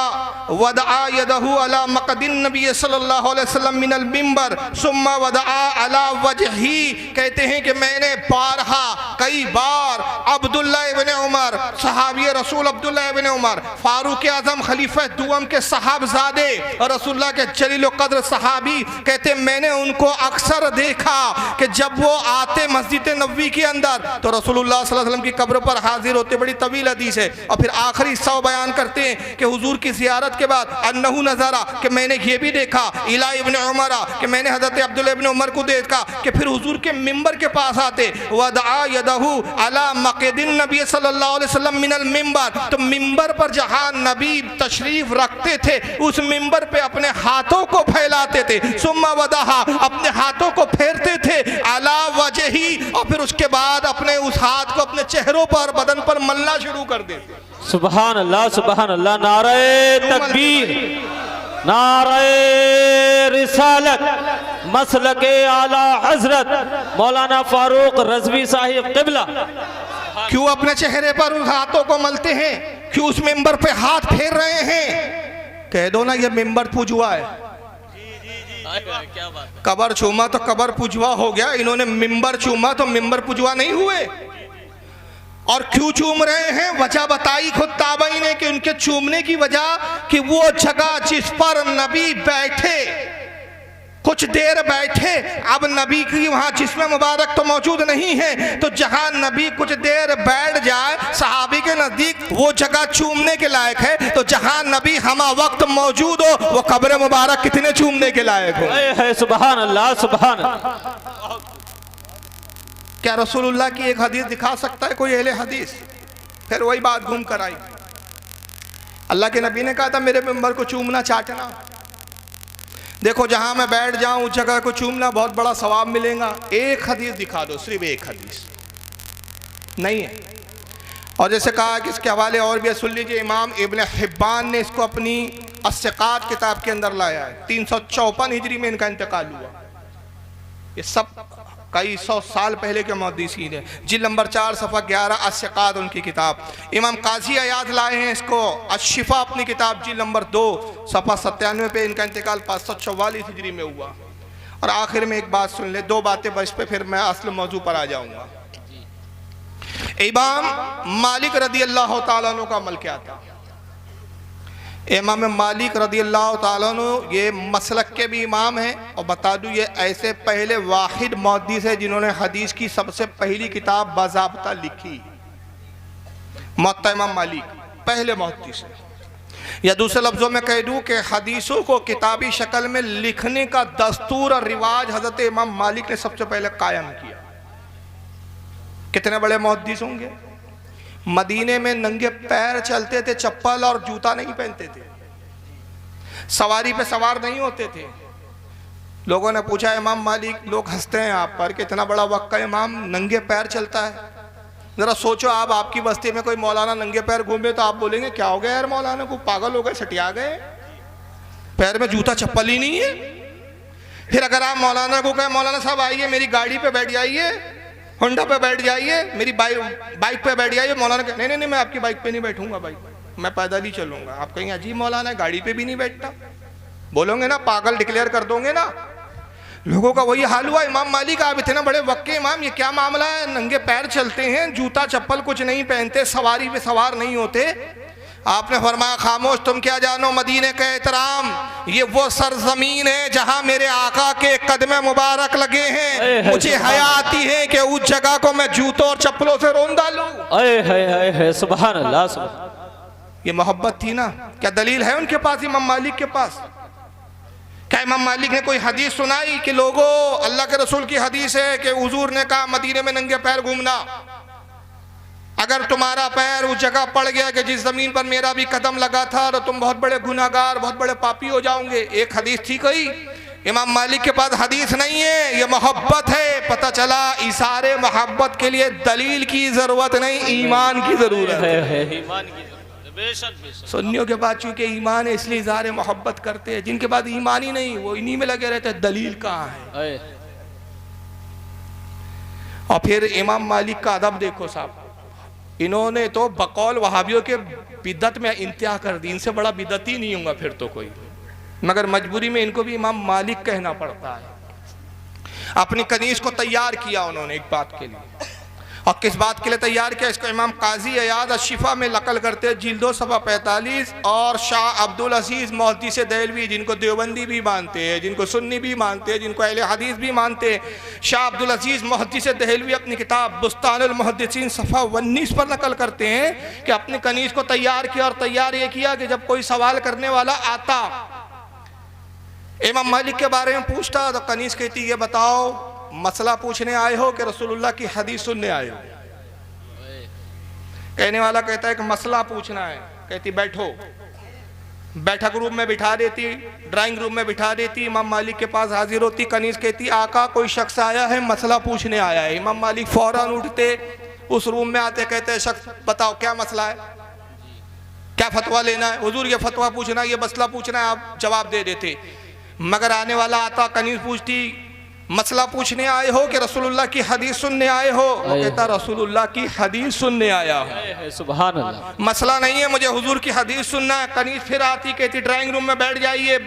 वदआ यदहु अला मक़दिन नबी सल्लल्लाहु अलैहि वसल्लम मिनल मिंबर सुम्मा वदआ अला वजही। कहते हैं कि मैंने बारहा कई बार अब्दुल्ला इब्न उमर, सहाबी रसूल अब्दुल्ला इब्न उमर, फारूक आज़म खलीफा दुअम के सहाबजादे और रसूलुल्लाह के जलील क़द्र सहाबी, कहते मैंने उनको अक्सर देखा कि जब वो आते मस्जिद नबवी के अंदर तो रसूलुल्लाह सल्लल्लाहु अलैहि वसल्लम की कब्र पर हाजिर होते। बड़ी तवील हदीस है। और फिर आखिरी हिस्सा बयान करते हैं कि हुजूर की ज़ियारत के बाद अन्नहु नज़रा, कि मैंने ये भी देखा, इला इब्न उमर, कि मैंने हज़रत अब्दुल्ला इब्न उमर को देखा कि फिर हुजूर के मिंबर के पास आते, वदआ यदहु अला मक़दिन नबी सल्लल्लाहु अलैहि वसल्लम मिनल मिंबर, तो मिंबर पर जहां नबी तशरीफ रखते थे उस मिंबर पे अपने हाथों को फैलाते थे, सुम्मा वदहा, अपने हाथों को फेरते थे, अला वजही, और फिर उसके बाद अपने उस हाथ को अपने चेहरों पर, बदन पर मलना शुरू कर देते। सुभान अल्लाह, सुभान अल्लाह। नारे तकबीर, नारे रिसालत, मसलके आला हजरत मौलाना फारूक रज़वी साहिब क़िबला। क्यों अपने चेहरे पर उस हाथों को मलते हैं, क्यों उस मिंबर पे हाथ फेर रहे हैं? कह दो ना ये मिंबर पुजवा है। कबर चूमा तो कबर पुजवा हो गया, इन्होंने मिंबर चूमा तो मिंबर पुजवा नहीं हुए। और क्यों चूम रहे हैं, वजह बताई खुद ताबई ने कि उनके चूमने की वजह कि वो जगह जिस पर नबी बैठे, कुछ देर बैठे, अब नबी की वहां जिस्म मुबारक तो मौजूद नहीं है, तो जहां नबी कुछ देर बैठ जाए सहाबी के नजदीक वो जगह चूमने के लायक है। तो जहां नबी हमा वक्त मौजूद हो वो कब्र मुबारक कितने चूमने के लायक हो। सुभान अल्लाह, सुभान अल्लाह। क्या रसूलुल्लाह की एक हदीस दिखा सकता है कोई अहले हदीस? फिर वही बात घूम कर आई। अल्लाह के नबी ने कहा था मेरे मिंबर को चूमना, चाटना, देखो जहां मैं बैठ जाऊं उस जगह को चूमना, बहुत बड़ा सवाब मिलेगा। एक हदीस दिखा दो, सिर्फ एक हदीस नहीं है। और जैसे कहा कि इसके हवाले और भी सुन लीजिए, इमाम इब्न हिब्बान ने इसको अपनी अस्सिक़ात किताब के अंदर लाया है। 354 हिजरी में इनका इंतकाल हुआ। ये सब कई सौ साल पहले के मुहद्दिसीन है। जिल्द नंबर 4 सफ़ा 11 अस्सिक़ात उनकी किताब। इमाम काजी अयाद लाए हैं इसको अशिफा अपनी किताब जिल्द नंबर 2 सफ़ा 97 पे इनका इंतकाल 544 हिजरी में हुआ। और आखिर में एक बात सुन ले, दो बातें बस पे फिर मैं असल मौजू पर आ जाऊँगा। इमाम मालिक रदी अल्लाह तआला अन्हु का अमल क्या था? इमाम मालिक रदी अल्लाह तआला अन्हु ये मसलक के भी इमाम हैं। और बता दूँ ये ऐसे पहले वाहिद मुहद्दिस है जिन्होंने हदीस की सबसे पहली किताब बाज़ाब्ता लिखी। मुअत्ता इमाम मालिक पहले मुहद्दिस है। या दूसरे लफ्ज़ों में कह दूँ कि हदीसों को किताबी शक्ल में लिखने का दस्तूर और रिवाज हज़रत इमाम मालिक ने सबसे पहले कायम किया। कितने बड़े मुहद्दिस होंगे। मदीने में नंगे पैर चलते थे, चप्पल और जूता नहीं पहनते थे, सवारी पे सवार नहीं होते थे। लोगों ने पूछा इमाम मालिक, लोग हंसते हैं आप पर कि इतना बड़ा वक्त का इमाम नंगे पैर चलता है। ज़रा सोचो आप, आपकी बस्ती में कोई मौलाना नंगे पैर घूमे तो आप बोलेंगे क्या हो गया यार, मौलाना को पागल हो गए, सटिया गए, पैर में जूता चप्पल ही नहीं है। फिर अगर आप मौलाना को कहें मौलाना साहब आइए मेरी गाड़ी पे बैठ जाइए, होंडा पे बैठ जाइए, मेरी बाइक पे बैठ जाइए, मौलाना नहीं नहीं नहीं मैं आपकी बाइक पे नहीं बैठूंगा भाई, मैं पैदल ही चलूंगा। आप कहेंगे अजीब मौलाना है, गाड़ी पे भी नहीं बैठता, बोलोगे ना, पागल डिक्लेयर कर दोगे ना। लोगों का वही हाल हुआ। इमाम मालिक आप इतने बड़े वक्त के इमाम, ये क्या मामला है, नंगे पैर चलते हैं, जूता चप्पल कुछ नहीं पहनते, सवारी पे सवार नहीं होते। आपने फरमाया खामोश, तुम क्या जानो मदीने का एहतराम, ये वो सरजमीन है जहां मेरे आका के कदमे मुबारक लगे हैं। मुझे हया आती है कि उस जगह को मैं जूतों और चप्पलों से रोन डालूं। सुभान अल्लाह। ये मोहब्बत थी ना। क्या दलील है उनके पास, इमाम मालिक के पास? क्या इमाम मालिक ने कोई हदीस सुनाई कि लोगों, अल्लाह के रसूल की हदीस है कि हुजूर ने कहा मदीने में नंगे पैर घूमना, अगर तुम्हारा पैर उस जगह पड़ गया कि जिस ज़मीन पर मेरा भी कदम लगा था, तो तुम बहुत बड़े गुनाहगार, बहुत बड़े पापी हो जाओगे। एक हदीस थी कोई, इमाम मालिक के पास हदीस नहीं है, ये मोहब्बत है। पता चला इशारे मोहब्बत के लिए दलील की ज़रूरत नहीं, ईमान की ज़रूरत है। सुन्नियों के बाद चूंकि ईमान है इसलिए इज़हार मोहब्बत करते हैं, जिनके बाद ईमान ही नहीं वो इन्हीं में लगे रहते हैं, दलील कहाँ है। और फिर इमाम मालिक का अदब देखो साहब, इन्होंने तो बकौल वहाबियों के बिदत में इंतहा कर दी, इनसे बड़ा बिदती नहीं होगा फिर तो कोई, मगर मजबूरी में इनको भी इमाम मालिक कहना पड़ता है। अपनी कनीज को तैयार किया उन्होंने एक बात के लिए, और किस बात के लिए तैयार किया इसको इमाम काजी अयाद अशिफा में नकल करते हैं, जिल्दो सफ़ा 45। और शाह अब्दुल अजीज़ मुहद्दिस देहलवी, जिनको देवबंदी भी मानते हैं, जिनको सुन्नी भी मानते हैं, जिनको अहले हदीस भी मानते हैं, शाह अब्दुल अजीज़ मुहद्दिस देहलवी अपनी किताब बुस्तानुल मुहद्दिसीन सफ़ा 19 पर नकल करते हैं कि अपनी कनीज को तैयार किया, और तैयार ये किया कि जब कोई सवाल करने वाला आता इमाम मालिक के बारे में पूछता, तो कनीज कहती ये बताओ मसला पूछने आए हो कि रसूलुल्लाह की हदीस सुनने आए हो। कहने वाला कहता है कि मसला पूछना है। कहती बैठो, बैठक रूम में बिठा देती, ड्राइंग रूम में बिठा देती, इमाम मालिक के पास हाजिर होती। कनीज कहती आका कोई शख्स आया है, मसला पूछने आया है। इमाम मालिक फौरन उठते, उस रूम में आते, कहते शख्स बताओ क्या मसला है, क्या फतवा लेना है। हुजूर ये फतवा पूछना है, ये मसला पूछना है, आप जवाब दे देते। मगर आने वाला आता, कनीज पूछती मसला पूछने आए हो कि रसूलुल्लाह की हदीस सुनने आए हो। वो कहता रसूलुल्लाह की हदीस सुनने आया हूँ, सुभान अल्लाह, मसला नहीं है, मुझे हुजूर की हदीस सुनना है। कनीज फिर आती, कहती ड्राइंग रूम में बैठ जाइए,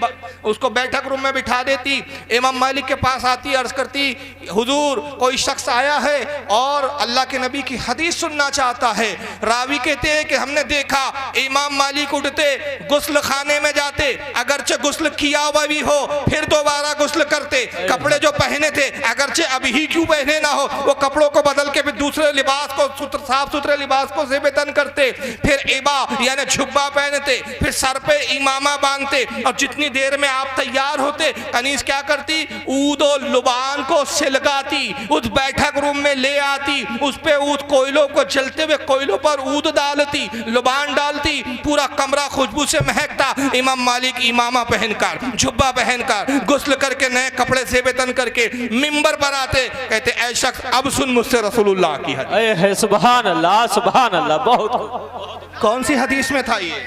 उसको बैठक रूम में बिठा देती। इमाम मालिक के पास आती, अर्ज करती हुजूर कोई शख्स आया है और अल्लाह के नबी की हदीस सुनना चाहता है। रावी कहते हैं कि हमने देखा इमाम मालिक उठते, गुस्ल खाने में जाते, अगरचे गुस्ल किया हुआ भी हो फिर दोबारा गुस्ल करते, कपड़े जो पहने थे अगरचे अभी ही क्यों पहने ना हो वो कपड़ों को बदल के फिर दूसरे लिबास को साफ सुथरे लिबास को ज़ेबतन करते, फिर इबा यानी झुब्बा पहनते, फिर सर पे इमामा बांधते। और जितनी देर में आप तैयार होते कनीज क्या करती, ऊद और लुबान को सिलगाती, उस बैठक रूम में ले आती, उस पे ऊद कोयलों को जलते हुए कोयलों पर ऊद डालती, लुबान डालती, पूरा कमरा खुशबू से महकता। इमाम मालिक इमामा पहनकर, झुब्बा पहनकर, गुस्ल करके, नए कपड़े ज़ेबतन करके मिंबर पर आते, कहते ऐ शख्स अब सुन मुझसे रसूलुल्लाह की हदीस है। सुभान अल्लाह, सुभान अल्लाह। बहुत कौन सी हदीस में था ये?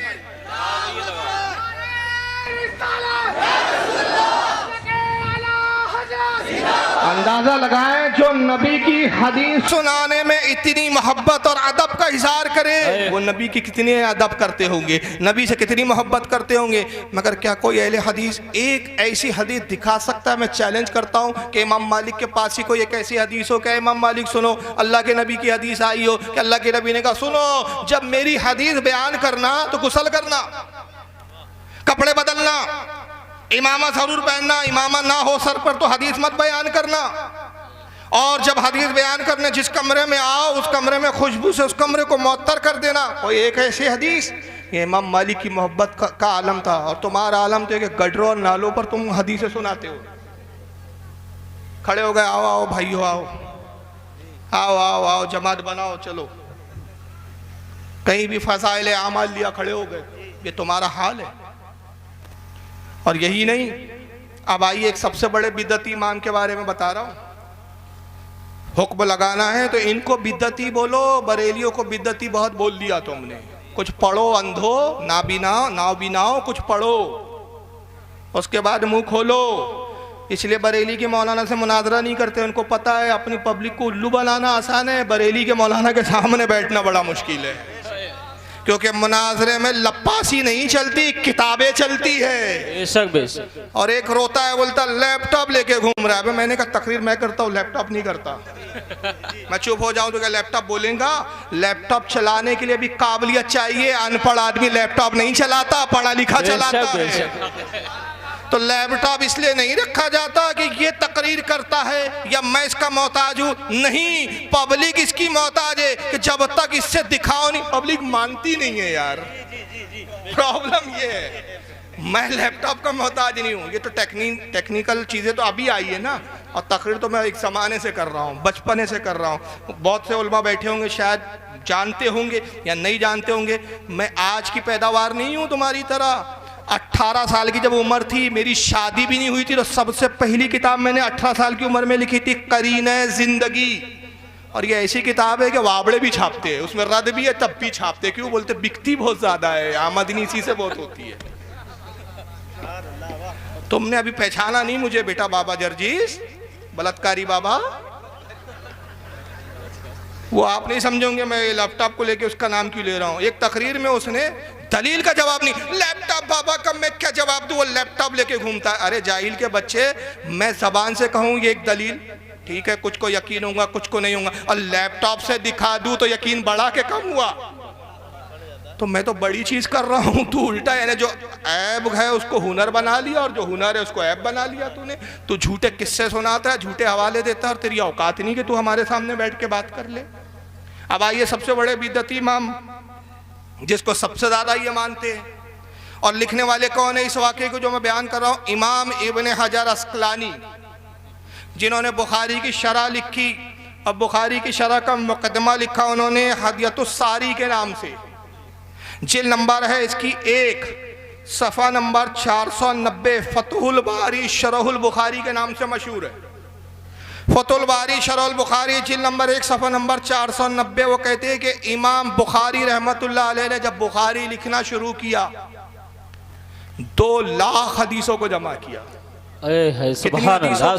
अंदाजा लगाएं जो नबी की हदीस सुनाने में इतनी मोहब्बत और अदब का इज़हार करे, वो नबी की कितने अदब करते होंगे, नबी से कितनी मोहब्बत करते होंगे। मगर क्या कोई अहले हदीस एक ऐसी हदीस दिखा सकता है? मैं चैलेंज करता हूँ कि इमाम मालिक के पास ही कोई एक ऐसी हदीस हो, क्या इमाम मालिक सुनो अल्लाह के नबी की हदीस आई हो कि अल्लाह के नबी ने कहा सुनो जब मेरी हदीस बयान करना तो गुस्ल करना, कपड़े बदलना, इमामा जरूर पहनना, इमामा ना हो सर पर तो हदीस मत बयान करना। और जब हदीस बयान करने जिस कमरे में आओ उस कमरे में खुशबू से उस कमरे को मुअत्तर कर देना। कोई एक ऐसी हदीस, ये इमाम मालिक की मोहब्बत का आलम था। और तुम्हारा आलम तो कि गडरों और नालों पर तुम हदीसें सुनाते हो। खड़े हो गए, आओ आओ भाइयों, आओ आओ आओ आओ, जमात बनाओ, चलो। कहीं भी फसाइल आमाल लिया, खड़े हो गए, ये तुम्हारा हाल है। और यही नहीं, अब आइए एक सबसे बड़े बिदती इमाम के बारे में बता रहा हूँ। हुक्म लगाना है तो इनको बिदती बोलो, बरेलियों को बिदती बहुत बोल दिया तुमने। कुछ पढ़ो अंधो, ना बिनाओ कुछ पढ़ो, उसके बाद मुंह खोलो। इसलिए बरेली के मौलाना से मुनाजरा नहीं करते, उनको पता है अपनी पब्लिक को उल्लू बनाना आसान है, बरेली के मौलाना के सामने बैठना बड़ा मुश्किल है। क्योंकि मुनाजरे में लप्पासी नहीं चलती, किताबें चलती है। बेशक बेशक। और एक रोता है, बोलता लैपटॉप लेके घूम रहा है। मैंने कहा तकरीर मैं करता हूँ, लैपटॉप नहीं करता। मैं चुप हो जाऊं तो क्या लैपटॉप बोलेगा? लैपटॉप चलाने के लिए भी काबिलियत चाहिए। अनपढ़ आदमी लैपटॉप नहीं चलाता, पढ़ा लिखा चलाता है। तो लैपटॉप इसलिए नहीं रखा जाता कि ये तकरीर करता है या मैं इसका मोहताज हूँ, नहीं, पब्लिक इसकी मोहताज है कि जब तक इससे दिखाओ नहीं, पब्लिक मानती नहीं है यार। प्रॉब्लम ये है, मैं लैपटॉप का मोहताज नहीं हूँ। ये तो टेक्निकल चीज़ें तो अभी आई है ना, और तकरीर तो मैं एक ज़माने से कर रहा हूँ, बचपने से कर रहा हूँ। बहुत से उलमा बैठे होंगे शायद जानते होंगे या नहीं जानते होंगे, मैं आज की पैदावार नहीं हूँ तुम्हारी तरह। 18 साल की जब उम्र थी, मेरी शादी भी नहीं हुई थी, तो सबसे पहली किताब मैंने 18 साल की उम्र में लिखी थी, करीने जिंदगी। और ये ऐसी किताब है कि वाबड़े भी छापते हैं, उसमें रद भी है तब भी छापते। क्यों बोलते? बिकती बहुत ज़्यादा है, आमदनी इसी से बहुत होती है। तुमने अभी पहचाना नहीं मुझे बेटा, बाबा जर्जीस बलात्कारी बाबा, वो आप नहीं समझोगे मैं लैपटॉप को लेके उसका नाम क्यों ले रहा हूँ। एक तकरीर में उसने दलील का जवाब नहीं, लैपटॉप बाबा का मैं क्या जवाब दूँ, वो लैपटॉप लेके घूमता है। अरे जाहिल के बच्चे, मैं जबान से कहूँ ये एक दलील ठीक है, कुछ को यकीन होगा कुछ को नहीं होगा, और लैपटॉप से दिखा दूँ तो यकीन बढ़ा के कम हुआ। तो मैं तो बड़ी चीज कर रहा हूँ, तू उल्टा, यानी जो ऐब है उसको हुनर बना लिया और जो हुनर है उसको ऐब बना लिया तूने। तू झूठे किस्से सुनाता है, झूठे हवाले देता है, और तेरी औकात नहीं कि तू हमारे सामने बैठ के बात कर ले। अब आइए सबसे बड़े बिदअती इमाम, जिसको सबसे ज्यादा ये मानते हैं, और लिखने वाले कौन है इस वाक़े को जो मैं बयान कर रहा हूँ? इमाम इब्न हजर अस्कलानी, जिन्होंने बुखारी की शरह लिखी। अब बुखारी की शरह का मुकदमा लिखा उन्होंने हदियतुस्सारी के नाम से। जिल नंबर है इसकी 1, सफ़ा नंबर 490, फतहुल बारी शरहुल बुखारी के नाम से मशहूर है। फतहुल बारी शरहुल बुखारी जिल नंबर 1, सफ़ा नंबर 490। वो कहते हैं कि इमाम बुखारी रहमतुल्लाह अलैह ने जब बुखारी लिखना शुरू किया, 2 लाख हदीसों को जमा किया। सुभान अल्लाह,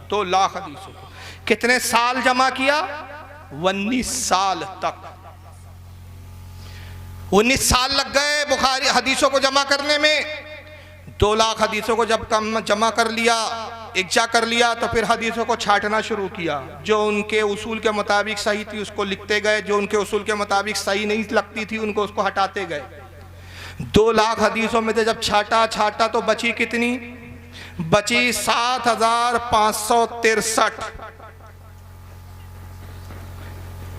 2 लाख हदीसों को कितने साल जमा किया? 19 साल तक। 19 साल लग गए बुखारी हदीसों को जमा करने में। 2 लाख हदीसों को जब कम जमा कर लिया, इकट्ठा कर लिया, तो फिर हदीसों को छांटना शुरू किया। जो उनके उसूल के मुताबिक सही थी उसको लिखते गए, जो उनके उसूल के मुताबिक सही नहीं लगती थी उनको उसको हटाते गए। 2 लाख हदीसों में से जब छाटा तो बची कितनी? बची 7,563।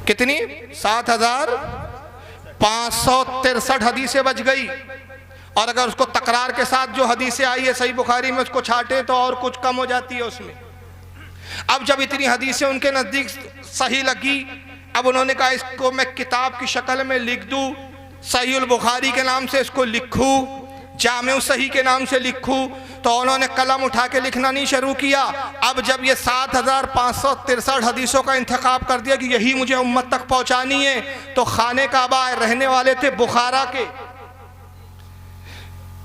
कितनी? 7,563 हदीसें बच गई। और अगर उसको तकरार के साथ जो हदीसें आई है सही बुखारी में उसको छाटे तो और कुछ कम हो जाती है उसमें। अब जब इतनी हदीसें उनके नज़दीक सही लगी, अब उन्होंने कहा इसको मैं किताब की शक्ल में लिख दूँ, सहीहुल बुखारी के नाम से इसको लिखूँ, जामे सही के नाम से लिखूँ। तो उन्होंने कलम उठा के लिखना नहीं शुरू किया। अब जब ये 7,563 हदीसों का इंतखाब कर दिया कि यही मुझे उम्मत तक पहुँचानी है, तो खाने काबा रहने वाले थे बुखारा के,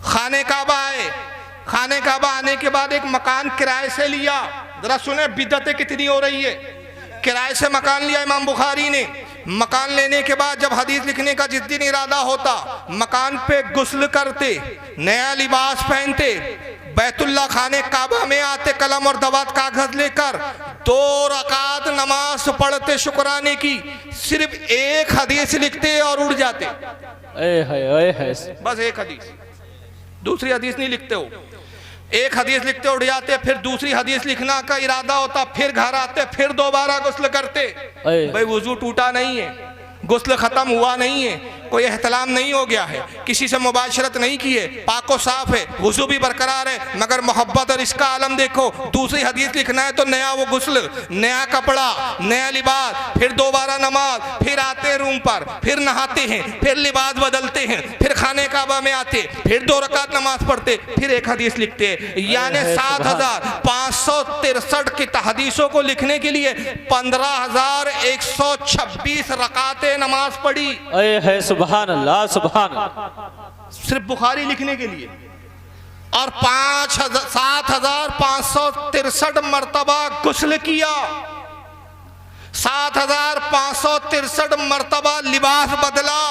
खाने काबा आए। खाने काबा आने के बाद एक मकान किराए से लिया। जरा सुने बिदअतें कितनी हो रही है। किराए से मकान लिया इमाम बुखारी ने। मकान लेने के बाद जब हदीस लिखने का जिस दिन इरादा होता, मकान पे गुस्ल करते, नया लिबास पहनते, बैतुल्ला खाने काबा में आते, कलम और दवात कागज लेकर 2 रकात नमाज पढ़ते शुक्राने की, सिर्फ एक हदीस लिखते और उड़ जाते। बस एक हदीस, दूसरी हदीस नहीं लिखते हो। एक हदीस लिखते उड़ जाते, फिर दूसरी हदीस लिखना का इरादा होता, फिर घर आते, फिर दोबारा गुस्ल करते। भाई वुजू टूटा नहीं है, गुस्ल खत्म हुआ नहीं है, कोई एहतलाम नहीं हो गया है, किसी से मुबाशरत नहीं की है, पाको साफ है, वुजू भी बरकरार है, मगर मोहब्बत और इसका आलम देखो। दूसरी हदीस लिखना है तो नया वो गुस्ल, नया कपड़ा, नया लिबास, फिर दोबारा नमाज, फिर आते रूम पर, फिर नहाते हैं, फिर लिबास बदलते हैं, फिर खाने काबा में आते, फिर 2 रकात नमाज पढ़ते, फिर एक हदीस लिखते हैं। यानी 7,563 की हदीसों को लिखने के लिए 15,126 रकातें नमाज पढ़ी। सुभान अल्लाह, सुभान, सिर्फ बुखारी लिखने के लिए। और 7,563 मरतबा गुस्ल किया, 7,563 मरतबा लिबास बदला।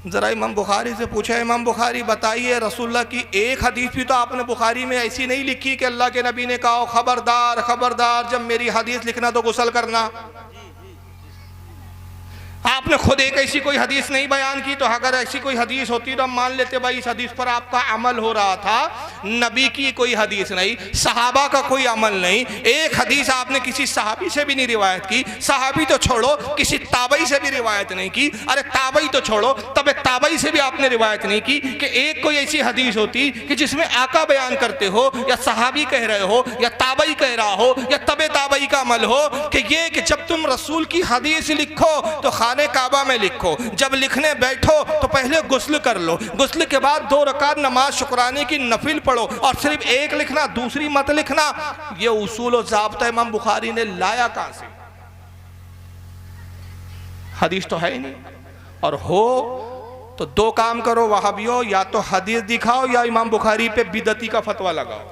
जरा इमाम बुखारी से पूछा, इमाम बुखारी बताइए रसूलुल्लाह की एक हदीस भी तो आपने बुखारी में ऐसी नहीं लिखी कि अल्लाह के नबी ने कहा खबरदार खबरदार जब मेरी हदीस लिखना तो गुस्ल करना। आप आपने खुद एक ऐसी कोई हदीस नहीं बयान की, तो अगर ऐसी कोई हदीस होती तो हम मान लेते भाई इस हदीस पर आपका अमल हो रहा था। नबी की कोई हदीस नहीं, सहाबा का कोई अमल नहीं, एक हदीस आपने किसी सहाबी से भी नहीं रिवायत की, सहाबी तो छोड़ो किसी ताबई से भी रिवायत नहीं की, अरे ताबई तो छोड़ो तब ताबई से भी आपने रिवायत नहीं की कि एक कोई ऐसी हदीस होती कि जिसमें आका बयान करते हो या सहाबी कह रहे हो या ताबई कह रहा हो या तबे ताबई का अमल हो कि ये कि जब तुम रसूल की हदीस लिखो तो खाने काबा में लिखो, जब लिखने बैठो तो पहले गुस्ल कर लो, गुस्ल के बाद 2 रकात नमाज शुक्राने की नफिल पढ़ो, और सिर्फ एक लिखना दूसरी मत लिखना। ये उसूल और ज़ाब्ता इमाम बुखारी ने लाया कहां से? हदीस तो है ही नहीं, और हो तो 2 काम करो वहाबियो, या तो हदीस दिखाओ या इमाम बुखारी पे बिदती का फतवा लगाओ।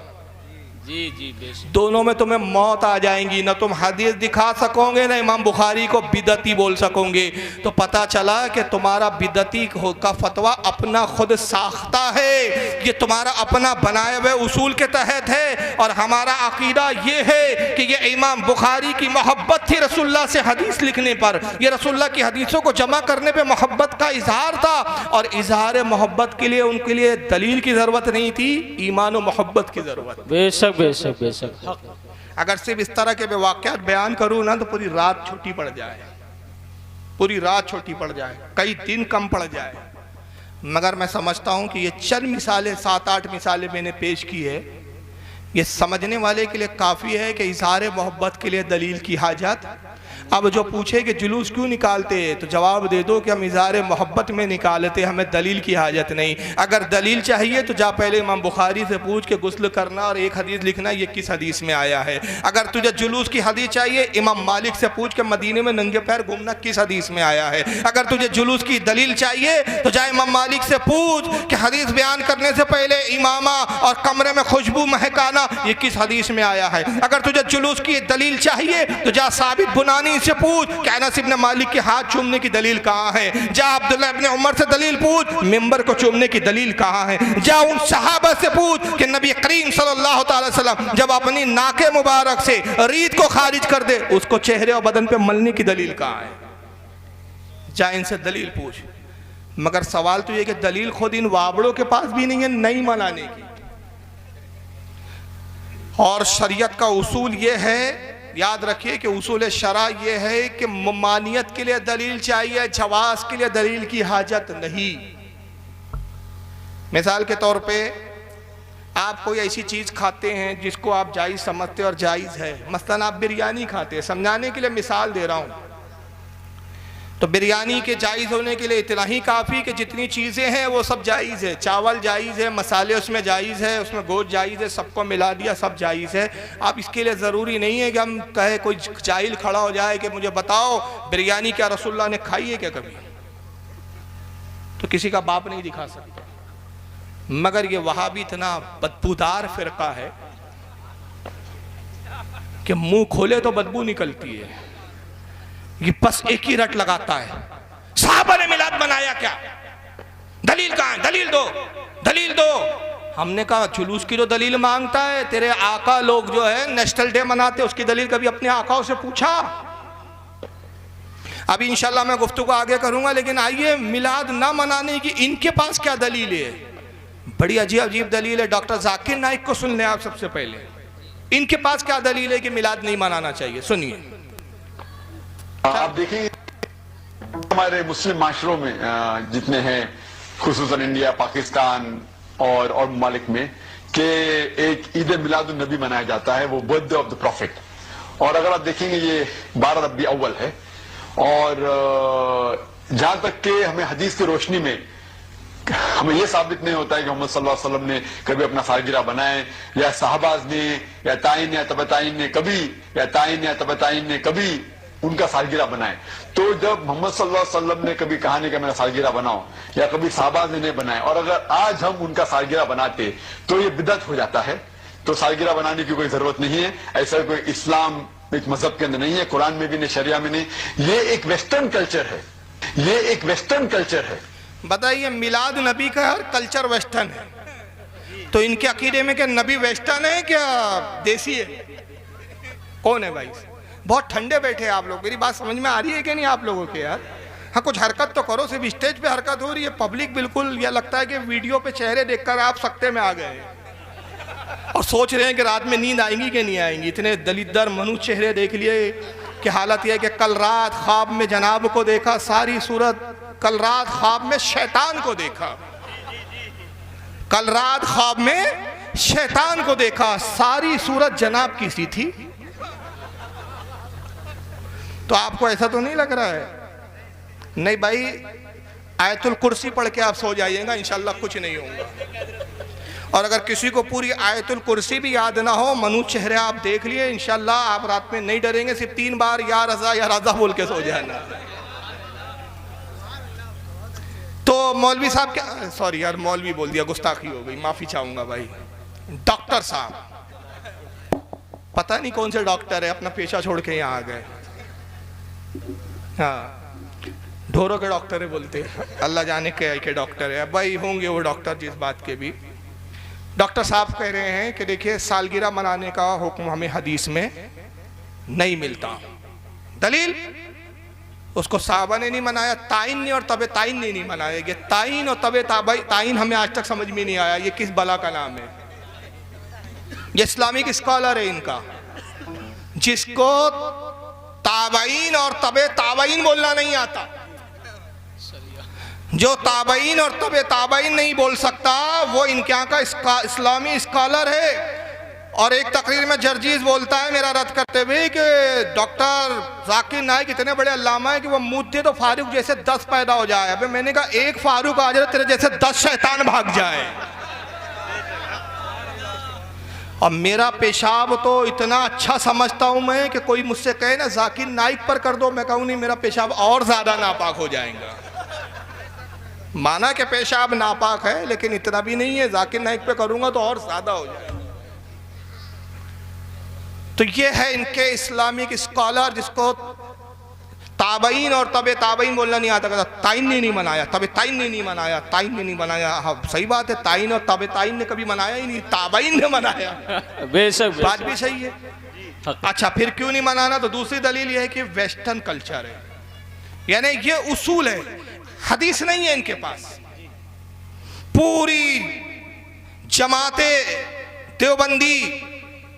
जी जी बेशक। दोनों में तुम्हें मौत आ जाएंगी, ना तुम हदीस दिखा सकोगे ना इमाम बुखारी को बिदती बोल सकोगे। तो पता चला कि तुम्हारा बिदती का फतवा अपना खुद साख्ता है, ये तुम्हारा अपना बनाए हुए उसूल के तहत है, और हमारा अकीदा ये है कि ये इमाम बुखारी की मोहब्बत थी रसूलुल्लाह से हदीस लिखने पर, ये रसूलुल्लाह की हदीसों को जमा करने पर मोहब्बत का इजहार था, और इजहार मोहब्बत के लिए उनके लिए दलील की ज़रूरत नहीं थी, ईमान और मोहब्बत की ज़रूरत। बेशक बेशक बेशक। अगर सिर्फ इस तरह के वाक़यात बयान करूँ ना तो पूरी रात छोटी पड़ जाए, पूरी रात छोटी पड़ जाए, कई दिन कम पड़ जाए। मगर मैं समझता हूँ कि ये चंद मिसालें, 7-8 मिसालें मैंने पेश की है, ये समझने वाले के लिए काफ़ी है कि इज़हार मोहब्बत के लिए दलील की हाजत। अब जो पूछे कि जुलूस क्यों निकालते, तो जवाब दे दो कि हम इज़हार मोहब्बत में निकालते, हमें दलील की हाजत नहीं। अगर दलील चाहिए तो जा पहले इमाम बुखारी से पूछ के गुस्ल करना और एक हदीस लिखना ये किस हदीस में आया है। अगर तुझे जुलूस की हदीस चाहिए इमाम मालिक से पूछ के मदीने में नंगे पैर घूमना किस हदीस में आया है। अगर तुझे जुलूस की दलील चाहिए तो जा इमाम मालिक से पूछ कि हदीस बयान करने से पहले इमामा और कमरे में खुशबू महकाना ये किस हदीस में आया है। अगर तुझे जुलूस की दलील चाहिए तो जा साबित बुनानी से पूछ कि अनस इब्न मालिक के हाथ चूमने की दलील कहाँ है। जा अब्दुल्लाह इब्न उमर से दलील पूछ मिंबर को चूमने की दलील कहाँ है। जा उन सहाबा से पूछ कि नबी करीम सल्लल्लाहु अलैहि वसल्लम जब अपनी नाके मुबारक से रीत को खारिज कर दे उसको चेहरे और बदन पे मलने की दलील कहाँ है। जा इनसे दलील पूछ। मगर सवाल तो ये कि दलील खुद इन वाबड़ों के पास भी नहीं है नहीं मनाने की। और शरीयत का उसूल ये है, याद रखिए कि उसूल शरा ये है कि ममानियत के लिए दलील चाहिए, जवाज के लिए दलील की हाजत नहीं। मिसाल के तौर पे आप कोई ऐसी चीज़ खाते हैं जिसको आप जायज़ समझते और जायज़ है, मसलन आप बिरयानी खाते हैं, समझाने के लिए मिसाल दे रहा हूँ, तो बिरयानी के जायज़ होने के लिए इतना ही काफ़ी कि जितनी चीज़ें हैं वो सब जायज़ है। चावल जायज़ है, मसाले उसमें जायज़ है, उसमें गोश्त जायज़ है, सबको मिला दिया सब जायज़ है। आप इसके लिए ज़रूरी नहीं है कि हम कहे कोई जाहिल खड़ा हो जाए कि मुझे बताओ बिरयानी क्या रसूलुल्लाह ने खाई है क्या कभी, तो किसी का बाप नहीं दिखा सकता। मगर ये वहाबी इतना बदबूदार फ़िरका है कि मुँह खोले तो बदबू निकलती है, ये बस एक ही रट लगाता है। साहबा ने मिलाद बनाया क्या, दलील कहाँ है, दलील दो दलील दो। हमने कहा जुलूस की जो दलील मांगता है, तेरे आका लोग जो है नेशनल डे मनाते उसकी दलील कभी अपने आकाओं से पूछा। अभी इंशाल्लाह मैं गुफ्तगू आगे करूंगा, लेकिन आइए मिलाद ना मनाने की इनके पास क्या दलील है। बड़ी अजीब अजीब दलील है। डॉक्टर जाकिर नाइक को सुन लें आप सबसे पहले, इनके पास क्या दलील है कि मिलाद नहीं मनाना चाहिए, सुनिए। आप देखेंगे हमारे मुस्लिम माशरों में जितने हैं, खुसूसन इंडिया, पाकिस्तान और ममालिक में, कि एक ईद मिलाद नबी मनाया जाता है, वो बर्थडे ऑफ द प्रॉफिट। और अगर आप देखेंगे ये 12 रबी अव्वल है, और जहां तक कि हमें हदीस की रोशनी में हमें यह साबित नहीं होता है कि मोहम्मद सल्लल्लाहु अलैहि वसल्लम ने कभी अपना सालगिरह बनाए, या साहबाज ने या ताइन या तबताइन ने कभी, या ताइन या तबताइन ने कभी उनका सालगिरह बनाए। तो जब मोहम्मद सल्लल्लाहु अलैहि वसल्लम ने कभी कहा नहीं कि मेरा सालगिरह बनाओ, या कभी साहबाज ने नहीं बनाए, और अगर आज हम उनका सालगिरह बनाते तो ये बिदअत हो जाता है। तो सालगिरह बनाने की कोई जरूरत नहीं है, ऐसा कोई इस्लाम एक मजहब के अंदर नहीं है, कुरान में भी नहीं, शरिया में नहीं। ये एक वेस्टर्न कल्चर है, ये एक वेस्टर्न कल्चर है। बताइए, मिलाद नबी का हर कल्चर वेस्टर्न है, तो इनके अकीदे में क्या नबी वेस्टर्न है क्या देसी है? कौन है भाई? बहुत ठंडे बैठे आप लोग, मेरी बात समझ में आ रही है कि नहीं आप लोगों के यार? हाँ कुछ हरकत तो करो, सिर्फ स्टेज पे हरकत हो रही है, पब्लिक बिल्कुल यह लगता है कि वीडियो पे चेहरे देखकर आप सकते में आ गए और सोच रहे हैं कि रात में नींद आएंगी कि नहीं आएंगी। इतने दलिद्दर मनुष्य चेहरे देख लिए कि हालत यह है कि कल रात ख्वाब में जनाब को देखा, सारी सूरत, कल रात ख्वाब में शैतान को देखा, कल रात ख्वाब में शैतान को देखा, सारी सूरत जनाब की सी थी। तो आपको ऐसा तो नहीं लग रहा है? नहीं भाई, आयतुल कुर्सी पढ़ के आप सो जाइएगा, इंशाल्लाह कुछ नहीं होगा। और अगर किसी को पूरी आयतुल कुर्सी भी याद ना हो, मनु चेहरे आप देख लिए, इंशाल्लाह आप रात में नहीं डरेंगे। सिर्फ 3 बार या रज़ा बोल के सो जाना। तो मौलवी साहब क्या, सॉरी यार मौलवी बोल दिया, गुस्ताखी हो गई, माफी चाहूंगा भाई। डॉक्टर साहब, पता नहीं कौन से डॉक्टर है, अपना पेशा छोड़ के यहाँ आ गए। हाँ, ढोरों के डॉक्टर है बोलते, अल्लाह जाने के डॉक्टर है भाई, होंगे वो डॉक्टर जिस बात के भी। डॉक्टर साहब कह रहे हैं कि देखिए सालगिरह मनाने का हुक्म हमें हदीस में नहीं मिलता। दलील, उसको साहबा ने नहीं मनाया, ताइन ने और तबे ताइन ने नहीं मनाया। ये ताइन और तबे ताइन हमें आज तक समझ में नहीं आया ये किस बला का नाम है। ये इस्लामिक स्कॉलर है इनका, जिसको ताबईन और तबे ताबईन बोलना नहीं आता। जो ताबईन और तबे ताबईन नहीं बोल सकता वो इनके यहाँ का इस्लामी स्कॉलर है। और एक तकरीर में जर्जीज बोलता है मेरा रद्द करते हुए कि डॉक्टर जाकिर नाइक इतने बड़े अल्लामा है कि वो मुद्दे तो फारूक जैसे 10 पैदा हो जाए। अबे मैंने कहा एक फारूक आ जाए तेरे जैसे 10 शैतान भाग जाए। और मेरा पेशाब तो इतना अच्छा समझता हूं मैं कि कोई मुझसे कहे ना जाकिर नाइक पर कर दो, मैं कहूँ नहीं, मेरा पेशाब और ज्यादा नापाक हो जाएगा। माना कि पेशाब नापाक है लेकिन इतना भी नहीं है, जाकिर नाइक पे करूंगा तो और ज्यादा हो जाएगा। तो ये है इनके इस्लामिक स्कॉलर जिसको ताबईन और तबे ताबईन बोलना नहीं आता। कहता ताइन ने नहीं मनाया, तबे ताइन ने नहीं मनाया, ताइन ने नहीं मनाया। हाँ सही बात है, ताइन और तबे ताइन ने कभी मनाया ही नहीं, ताबईन ने मनाया। बेशक बात भी सही है। अच्छा फिर क्यों नहीं मनाना? तो दूसरी दलील यह है कि वेस्टर्न कल्चर है, यानी ये उसूल है, हदीस नहीं है इनके पास। पूरी जमाते देवबंदी,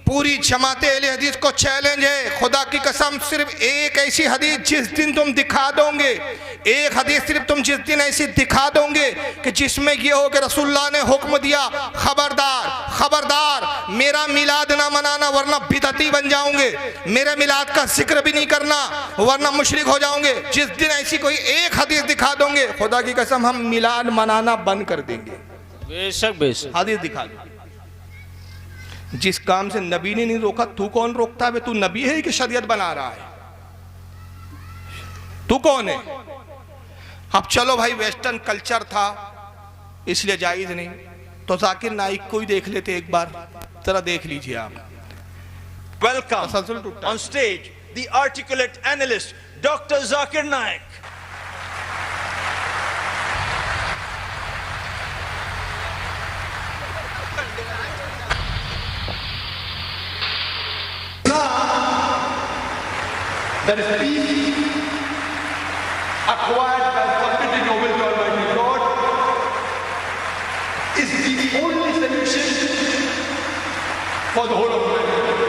पूरी जमाते अहले हदीस को चैलेंज है, खुदा की कसम सिर्फ एक ऐसी हदीस जिस दिन तुम दिखा दोगे, एक हदीस सिर्फ तुम जिस दिन ऐसी दिखा दोगे कि जिसमें ये हो कि रसूलुल्लाह ने हुक्म दिया खबरदार खबरदार मेरा मिलाद ना मनाना वरना बिदअती बन जाओगे, मेरे मिलाद का जिक्र भी नहीं करना वरना मुशरिक हो जाओगे। जिस दिन ऐसी कोई एक हदीस दिखा दोगे, खुदा की कसम हम मिलाद मनाना बंद कर देंगे। बेशक बेशक हदीस दिखा दो। जिस काम से नबी ने नहीं रोका, तू कौन रोकता है? तू नबी है कि शरीयत बना रहा है? तू कौन है? अब चलो भाई वेस्टर्न कल्चर था इसलिए जायज नहीं, तो जाकिर नाइक को ही देख लेते एक बार, जरा देख लीजिए आप। Welcome on stage the articulate analyst Dr. Zakir Naik. That is peace acquired by submitting your will to Almighty God is the only solution for the whole of humanity.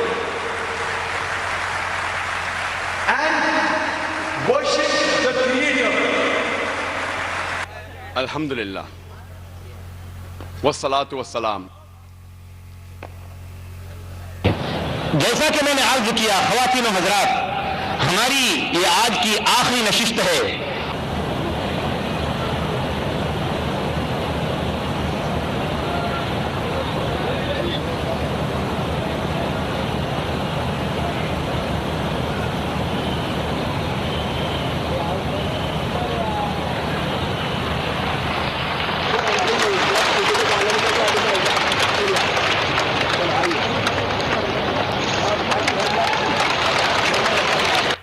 And worship the Creator. Alhamdulillah. Wassalatu wassalam. जैसा कि मैंने अर्ज किया, ख़वातीन और हज़रात, हमारी ये आज की आखिरी नशिस्त है।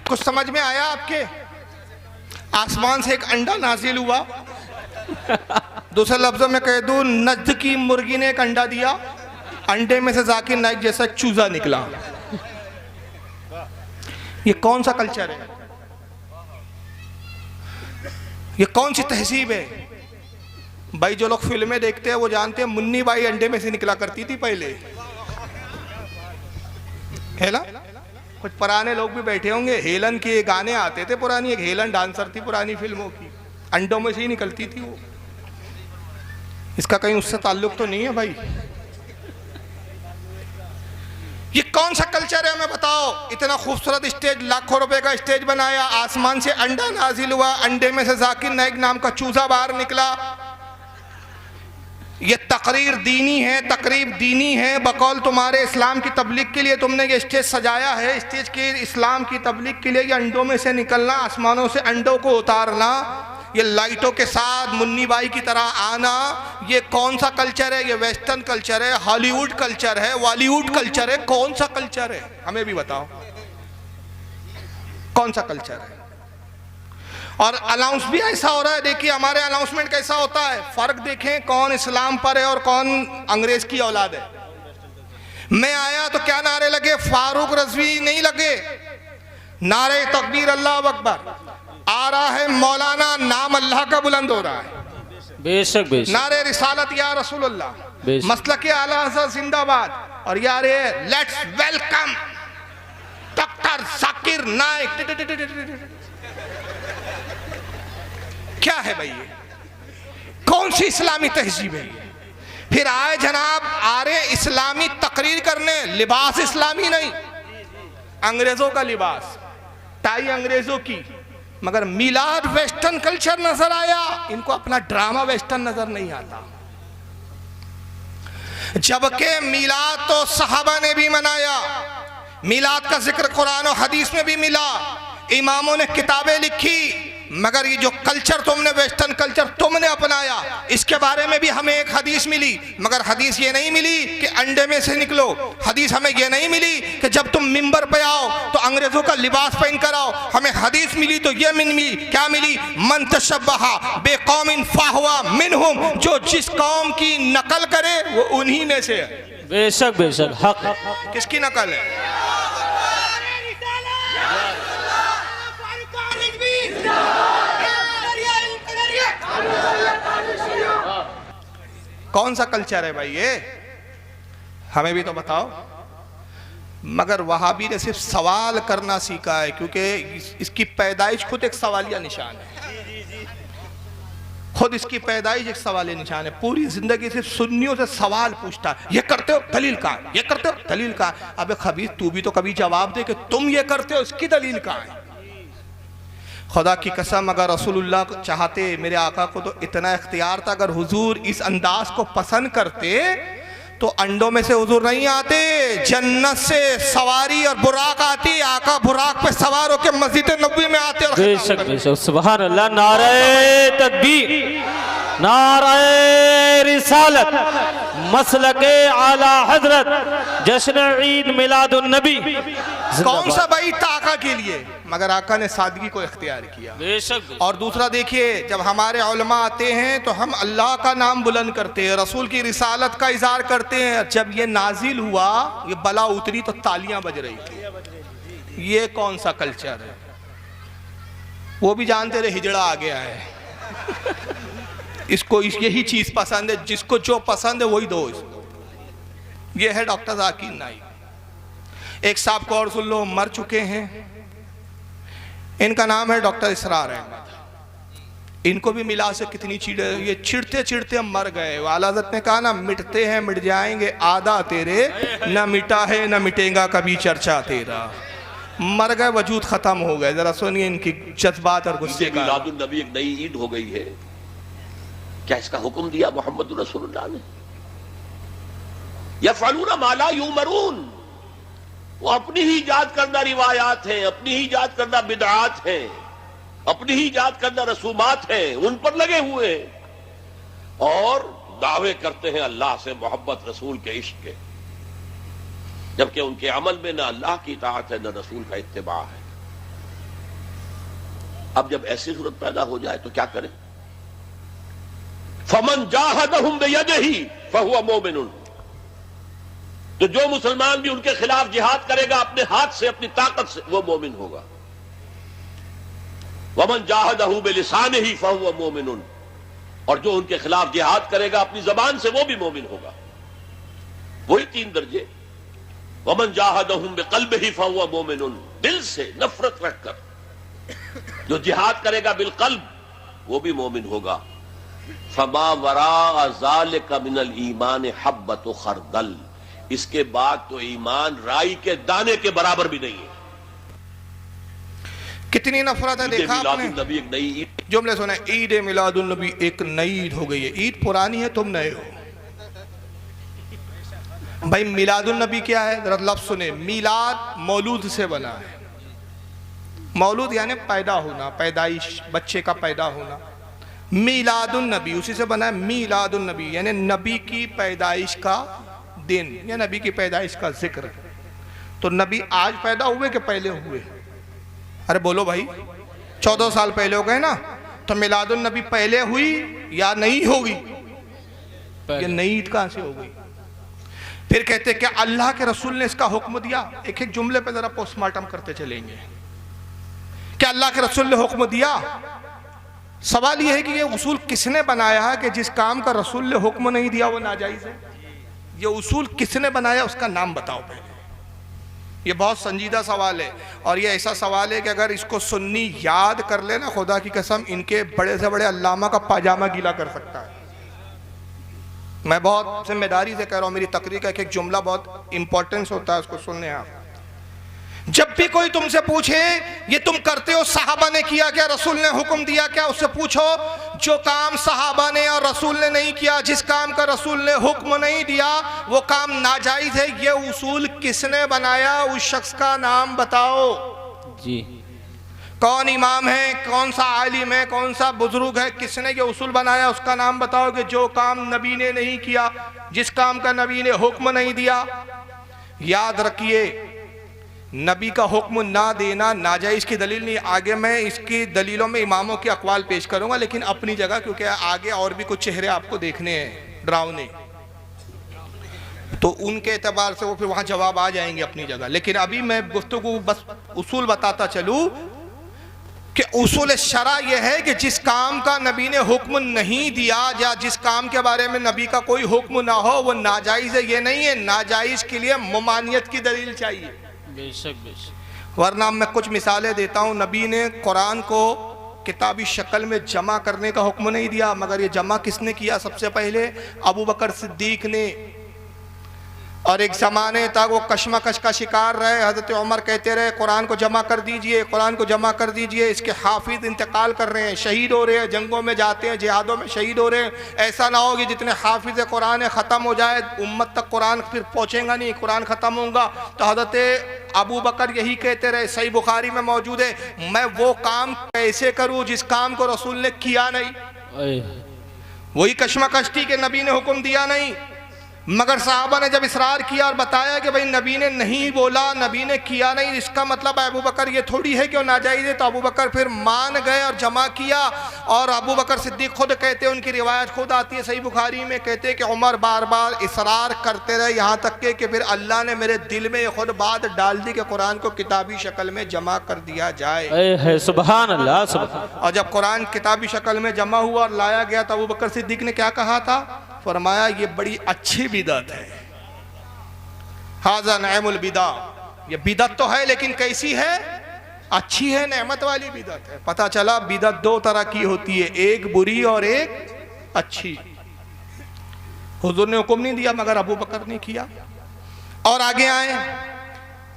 कुछ समझ में आया आपके? आसमान से एक अंडा नाजिल हुआ, दूसरे लफ्जों में कह दूं नज्द की मुर्गी ने एक अंडा दिया, अंडे में से जाकिर नाइक जैसा एक चूजा निकला। ये कौन सा कल्चर है? ये कौन सी तहजीब है भाई? जो लोग फिल्में देखते हैं वो जानते हैं मुन्नी बाई अंडे में से निकला करती थी पहले, है ना? कुछ पुराने लोग भी बैठे होंगे, हेलन के गाने आते थे पुरानी, एक हेलन डांसर थी पुरानी फिल्मों की, अंडों में से ही निकलती थी वो। इसका कहीं उससे ताल्लुक तो नहीं है भाई? ये कौन सा कल्चर है हमें बताओ? इतना खूबसूरत स्टेज, लाखों रुपए का स्टेज बनाया, आसमान से अंडा नाजिल हुआ, अंडे में से जाकिर नाइक नाम का चूजा बाहर निकला। ये तकरीर दीनी है, तकरीब दीनी है, बकौल तुम्हारे इस्लाम की तबलीग के लिए तुमने ये स्टेज सजाया है। स्टेज के इस्लाम की तबलीग के लिए ये अंडों में से निकलना, आसमानों से अंडों को उतारना, ये लाइटों के साथ मुन्नी बाई की तरह आना, ये कौन सा कल्चर है? ये वेस्टर्न कल्चर है, हॉलीवुड कल्चर है, बॉलीवुड कल्चर है, कौन सा कल्चर है? हमें भी बताओ कौन सा कल्चर है? और अनाउंस भी ऐसा हो रहा है, देखिए हमारे अनाउंसमेंट कैसा होता है, फर्क देखें कौन इस्लाम पर है और कौन अंग्रेज की औलाद है। मैं आया तो क्या नारे लगे? फारूक रजवी नहीं लगे, नारे तकबीर अल्लाह अकबर। आ रहा है मौलाना, नाम अल्लाह का बुलंद हो रहा है, बेशक बेशक। नारे रिसालत या रसूलुल्लाह, मसलक आला हज़रत जिंदाबाद। और यार ये let's welcome doctor Zakir Naik. क्या है भाई ये? कौन सी इस्लामी तहजीब है ये? फिर आए जनाब आ रहे इस्लामी तकरीर करने, लिबास इस्लामी नहीं, अंग्रेजों का लिबास, टाई अंग्रेजों की, मगर मिलाद वेस्टर्न कल्चर नजर आया। इनको अपना ड्रामा वेस्टर्न नजर नहीं आता, जबकि मिलाद तो सहाबा ने भी मनाया, मिलाद का जिक्र कुरान और हदीस में भी मिला, इमामों ने किताबें लिखी। मगर ये जो कल्चर तुमने, वेस्टर्न कल्चर तुमने अपनाया, इसके बारे में भी हमें एक हदीस मिली, मगर हदीस ये नहीं मिली कि अंडे में से निकलो। हदीस हमें ये नहीं मिली कि जब तुम मिंबर पे आओ तो अंग्रेजों का लिबास पहन कर आओ। हमें हदीस मिली तो ये मिली, क्या मिली? मन तशब्बहा बेकौमिन फाहुवा मिनहुम, जो जिस कौम की नकल करे वो उन्हीं में से है। बेशक बेशक, हक। किसकी नकल है? कौन सा कल्चर है भाई ये? हमें भी तो बताओ। मगर वहाबी ने सिर्फ सवाल करना सीखा है, क्योंकि इसकी पैदाइश खुद एक सवालिया निशान है, खुद इसकी पैदाइश एक सवालिया निशान है। पूरी जिंदगी सिर्फ सुन्नियों से सवाल पूछता है, ये करते हो दलील कहाँ है, ये करते हो दलील कहाँ है। अबे खबीर तू भी तो कभी जवाब दे कि तुम ये करते हो, इसकी दलील कहाँ है? खुदा की कसम अगर रसूलुल्लाह चाहते, मेरे आका को तो इतना इख्तियार था, अगर हुजूर इस अंदाज को पसंद करते तो अंडों में से हुजूर नहीं आते, जन्नत से सवारी और बुराक आती, आका बुराक पे सवार होकर मस्जिद नबवी में आते। और बेशक बेशक, सुभान अल्लाह। नारे तकबीर, नारे रिसालत, मसलके आला हजरत, जश्न ईद मिलादुन नबी। कौन सा भाई था आका के लिए, मगर आका ने सादगी को इख्तियार किया। बेशक। और दूसरा देखिए, जब हमारे उलमा आते हैं तो हम अल्लाह का नाम बुलंद करते हैं, रसूल की रिसालत का इज़हार करते हैं। जब ये नाजिल हुआ, ये बला उतरी तो तालियां बज रही थी। ये कौन सा कल्चर है? वो भी जानते रहे हिजड़ा आ गया है इसको यही चीज पसंद है, जिसको जो पसंद है वही दो इसको। ये है डॉक्टर जाकिर नाइक। एक साहब को और सुन लो, मर चुके हैं, इनका नाम है डॉक्टर इसरार अहमद। इनको भी मिला से कितनी चीड़े, ये चिढ़ते चिढ़ते हम मर गए। आला हज़रत ने कहा ना, मिटते हैं मिट जाएंगे आदा तेरे, न मिटा है न मिटेगा कभी चर्चा तेरा। मर गए, वजूद खत्म हो गए। जरा सुनिए इनकी जज्बात और गुस्से का। मिलादुन नबी एक नई ईद हो गई है, क्या इसका हुक्म दिया मोहम्मद रसूलुल्लाह ने? यफ़अलूना मा ला युमरून, वो अपनी ही इजाद करना रिवायात है, अपनी ही इजाद करना बिदआत है, अपनी ही इजाद करना रसूमात है, उन पर लगे हुए हैं और दावे करते हैं अल्लाह से मोहब्बत, रसूल के इश्क के, जबकि उनके अमल में न अल्लाह की इताअत है न रसूल का इत्तिबा है। अब जब ऐसी सूरत पैदा हो जाए तो क्या करें? फमन जाहदहुम बियदिही फहुवा मोमिनुन, तो जो मुसलमान भी उनके खिलाफ जिहाद करेगा अपने हाथ से, अपनी ताकत से, वो मोमिन होगा। वमन जाहदहु बिलिसानिही फहुव मोमिनुन, और जो उनके खिलाफ जिहाद करेगा अपनी जबान से वो भी मोमिन होगा। वही 3 दर्जे। वमन जाहदहुम बिक़ल्बिही फहुव मोमिनुन, दिल से नफरत रखकर जो जिहाद करेगा बिलक़ल्ब वो भी मोमिन होगा। फमा वरा ज़ालिका मिनल ईमान हब्बतु खरदल, इसके बाद तो ईमान राई के दाने के बराबर भी नहीं है। कितनी नफरत है देखा आपने। नबी एक नई जुमले सुने, ईद मिलादुन नबी एक नई ईद हो गई है। ईद पुरानी है, तुम नए हो भाई। मिलादुन नबी क्या है, जरा लफ्ज सुने। मिलाद मौलूद से बना है। मौलूद यानी पैदा होना, पैदाइश, बच्चे का पैदा होना। मिलादुन नबी उसी से बना है। मिलादुन नबी यानी नबी की पैदाइश का दिन या नबी की पैदाइश का जिक्र। तो नबी आज पैदा हुए कि पहले हुए? अरे बोलो भाई, 14 साल पहले हो गए ना। तो मिलादुन नबी पहले हुई या नहीं होगी? ये नई ईद कहां से हो गई? फिर कहते कि अल्लाह के रसूल ने इसका हुक्म दिया। एक एक जुमले पे जरा पोस्टमार्टम करते चलेंगे कि अल्लाह के रसूल ने हुक्म दिया। सवाल यह है कि ये उसूल किसने बनाया है कि जिस काम का रसूल ने हुक्म नहीं दिया वो नाजायज है? ये उसूल किसने बनाया, उसका नाम बताओ पहले। ये बहुत संजीदा सवाल है, और ये ऐसा सवाल है कि अगर इसको सुन्नी याद कर लेना, खुदा की कसम इनके बड़े से बड़े अल्लामा का पाजामा गीला कर सकता है। मैं बहुत जिम्मेदारी से कह रहा हूँ, मेरी तकरीर का एक एक जुमला बहुत इंपॉर्टेंस होता है, उसको सुनने आप। जब भी कोई तुमसे पूछे ये तुम करते हो, सहाबा ने किया क्या, रसूल ने हुक्म दिया क्या, उससे पूछो जो काम सहाबा ने और रसूल ने नहीं किया, जिस काम का रसूल ने हुक्म नहीं दिया वो काम नाजायज है। ये उसूल किसने बनाया, उस शख्स का नाम बताओ जी। कौन इमाम है, कौन सा आलिम है, कौन सा बुजुर्ग है, किसने ये उसूल बनाया, उसका नाम बताओ कि जो काम नबी ने नहीं किया, जिस काम का नबी ने हुक्म नहीं दिया। याद रखिए, नबी का हुक्म ना देना नाजायज की दलील नहीं। आगे मैं इसकी दलीलों में इमामों के अक़वाल पेश करूंगा, लेकिन अपनी जगह, क्योंकि आगे और भी कुछ चेहरे आपको देखने हैं डरावने, तो उनके एतबार से वो फिर वहाँ जवाब आ जाएंगे अपनी जगह। लेकिन अभी मैं गुफ्तगू बस उसूल बताता चलूँ कि उसूल शरा यह है कि जिस काम का नबी ने हुक्म नहीं दिया या जिस काम के बारे में नबी का कोई हुक्म ना हो वो नाजायज़ है। ये नहीं है, नाजायज़ के लिए ममानियत की दलील चाहिए। बेशक बेशक। वरना मैं कुछ मिसालें देता हूँ। नबी ने कुरान को किताबी शक्ल में जमा करने का हुक्म नहीं दिया, मगर ये जमा किसने किया? सबसे पहले अबू बकर सिद्दीक ने। और एक ज़माने तक वो कशमकश का शिकार रहे। हज़रत उमर कहते रहे कुरान को जमा कर दीजिए, कुरान को जमा कर दीजिए, इसके हाफिज़ इंतकाल कर रहे हैं, शहीद हो रहे हैं, जंगों में जाते हैं, जिहादों में शहीद हो रहे हैं। ऐसा ना हो कि जितने हाफिज़ कुरान ख़त्म हो जाए उम्मत तक कुरान फिर पहुँचेगा नहीं, कुरान ख़त्म होगा। तो हज़रत अबू बकर यही कहते रहे, सही बुखारी में मौजूद है, मैं वो काम कैसे करूँ जिस काम को रसूल ने किया नहीं। वही कशमकश थी कि नबी ने हुक्म दिया नहीं, मगर साहबा ने जब इसरार किया और बताया कि भाई नबी ने नहीं बोला, नबी ने किया नहीं, इसका मतलब अबू बकर ये थोड़ी है कि वो नाजायज़ है। तो अबू बकर फिर मान गए और जमा किया। और अबू बकर सिद्दीक खुद कहते हैं, उनकी रिवायत खुद आती है सही बुखारी में, कहते हैं कि उमर बार बार इसरार करते रहे, यहाँ तक कि फिर अल्लाह ने मेरे दिल में खुद बात डाल दी कि कुरान को किताबी शक्ल में जमा कर दिया जाए। सुभान अल्लाह, सुभान। और जब कुरान किताबी शक्ल में जमा हुआ और लाया गया तो अबू बकर सिद्दीक ने क्या कहा था? फरमाया ये बड़ी अच्छी बिदअत है, हाज़ा नअमुल बिदा। ये बिदअत तो है लेकिन कैसी है? अच्छी है, नेमत वाली बिदअत है। पता चला बिदअत दो तरह की होती है, एक बुरी और एक अच्छी। हुजूर ने हुक्म नहीं दिया मगर अबू बकर ने किया। और आगे आए,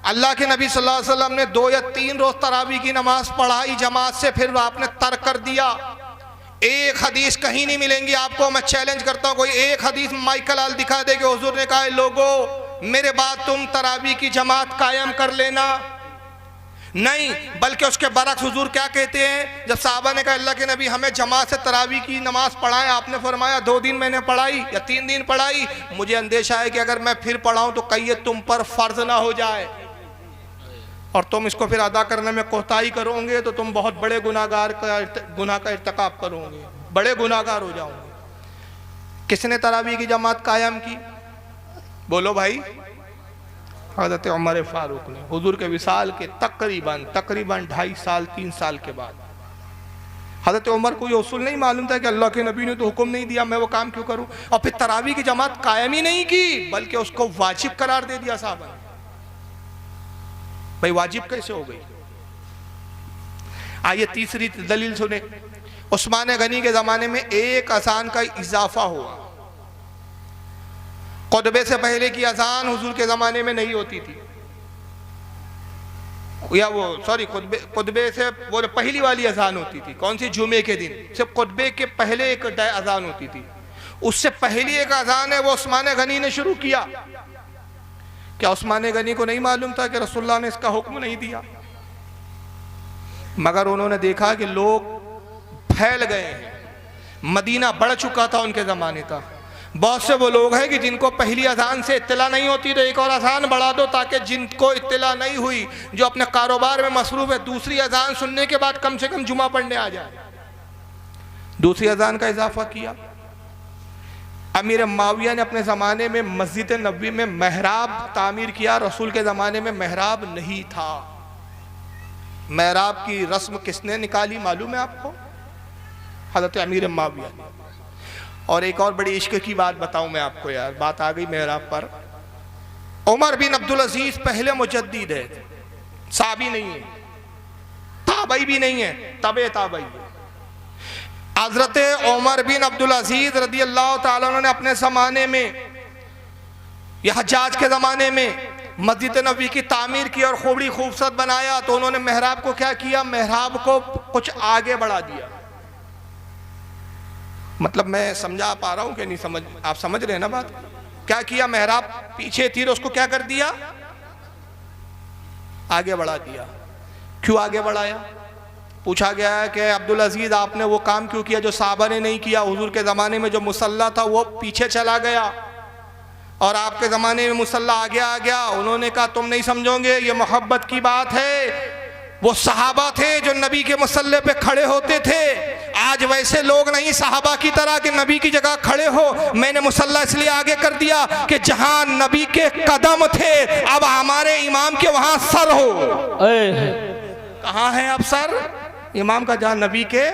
अल्लाह के नबी सल्लल्लाहु अलैहि वसल्लम ने 2 या 3 रोज तरावी की नमाज पढ़ाई जमात से, फिर आपने तर्क कर दिया। एक हदीस कहीं नहीं मिलेंगी आपको, मैं चैलेंज करता हूँ, कोई एक हदीस माइकल आल दिखा दे कि हुजूर ने कहा लोगों मेरे बाद तुम तरावी की जमात कायम कर लेना। नहीं, बल्कि उसके बरक्स हुजूर क्या कहते हैं, जब साहबा ने कहा अल्लाह के नबी हमें जमात से तरावी की नमाज पढ़ाएं, आपने फरमाया 2 दिन मैंने पढ़ाई या 3 दिन पढ़ाई, मुझे अंदेशा है कि अगर मैं फिर पढ़ाऊँ तो कहीं ये तुम पर फर्ज ना हो जाए और तुम इसको फिर अदा करने में कोताही करोगे तो तुम बहुत बड़े गुनाह का इर्तिकाब करोगे, बड़े गुनाहगार हो जाओगे। किसने तरावी की जमात कायम की? बोलो भाई। हज़रत उमर फारूक ने, हुजूर के विसाल के तकरीबन 2.5 साल 3 साल के बाद। हज़रत उमर को ये उसूल नहीं मालूम था कि अल्लाह के नबी ने तो हुक्म नहीं दिया, मैं वो काम क्यों करूं? और फिर तरावी की जमात कायम ही नहीं की, बल्कि उसको वाजिब करार दे दिया साहब। भाई वाजिब कैसे हो गई? आइए तीसरी दलील सुने। उस्मान गनी के ज़माने में एक अजान का इजाफा हुआ। खुतबे से पहले की अजान हुजूर के ज़माने में नहीं होती थी, या वो सॉरी खुतबे से वो पहली वाली अजान होती थी। कौन सी? जुमे के दिन सिर्फ खुतबे के पहले एक अजान होती थी। उससे पहली एक अजान है वो उस्मान गनी ने शुरू किया। क्या उस्मान गनी को नहीं मालूम था कि रसूलुल्लाह ने इसका हुक्म नहीं दिया? मगर उन्होंने देखा कि लोग फैल गए हैं, मदीना बढ़ चुका था उनके ज़माने का। बहुत से वो लोग हैं कि जिनको पहली अजान से इत्तला नहीं होती, तो एक और अजान बढ़ा दो ताकि जिनको इत्तला नहीं हुई, जो अपने कारोबार में मसरूफ़ है, दूसरी अजान सुनने के बाद कम से कम जुमा पढ़ने आ जाए। दूसरी अजान का इजाफा किया। अमीर माविया ने अपने ज़माने में मस्जिद नबवी में महराब तामीर किया। रसूल के ज़माने में महराब नहीं था। महराब की रस्म किसने निकाली मालूम है आपको? हज़रत अमीर माविया ने। और एक और बड़ी इश्क की बात बताऊं मैं आपको यार, बात आ गई मेहराब पर। उमर बिन अब्दुल अजीज पहले मुजद्दिद है, साबी नहीं है, ताबई भी नहीं है, तबे ताबई है। हजरत उमर बिन अब्दुल अजीज रदी अल्लाह ताला अन्हु ने अपने ज़माने में या हज्जाज के ज़माने में मस्जिद नबवी की तामीर की और खूबड़ी खूबसूरत बनाया। तो उन्होंने मेहराब को क्या किया? मेहराब को कुछ आगे बढ़ा दिया। मतलब मैं समझा पा रहा हूं कि नहीं समझ? आप समझ रहे हैं ना बात? क्या किया? मेहराब पीछे थी, उसको क्या कर दिया? आगे बढ़ा दिया। क्यों आगे बढ़ाया? पूछा गया है कि अब्दुल अजीज आपने वो काम क्यों किया जो साहबा ने नहीं किया? हुजूर के ज़माने में जो मुसल्ला था वो पीछे चला गया और आपके ज़माने में मुसल्ला आगे आ गया। उन्होंने कहा तुम नहीं समझोगे, ये मोहब्बत की बात है। वो सहाबा थे जो नबी के मुसल्ले पे खड़े होते थे। आज वैसे लोग नहीं सहाबा की तरह कि नबी की जगह खड़े हो। मैंने मुसल्ला इसलिए आगे कर दिया कि जहां नबी के कदम थे अब हमारे इमाम के वहां सर हो। कहाँ है अब सर? इमाम का जहां नबी के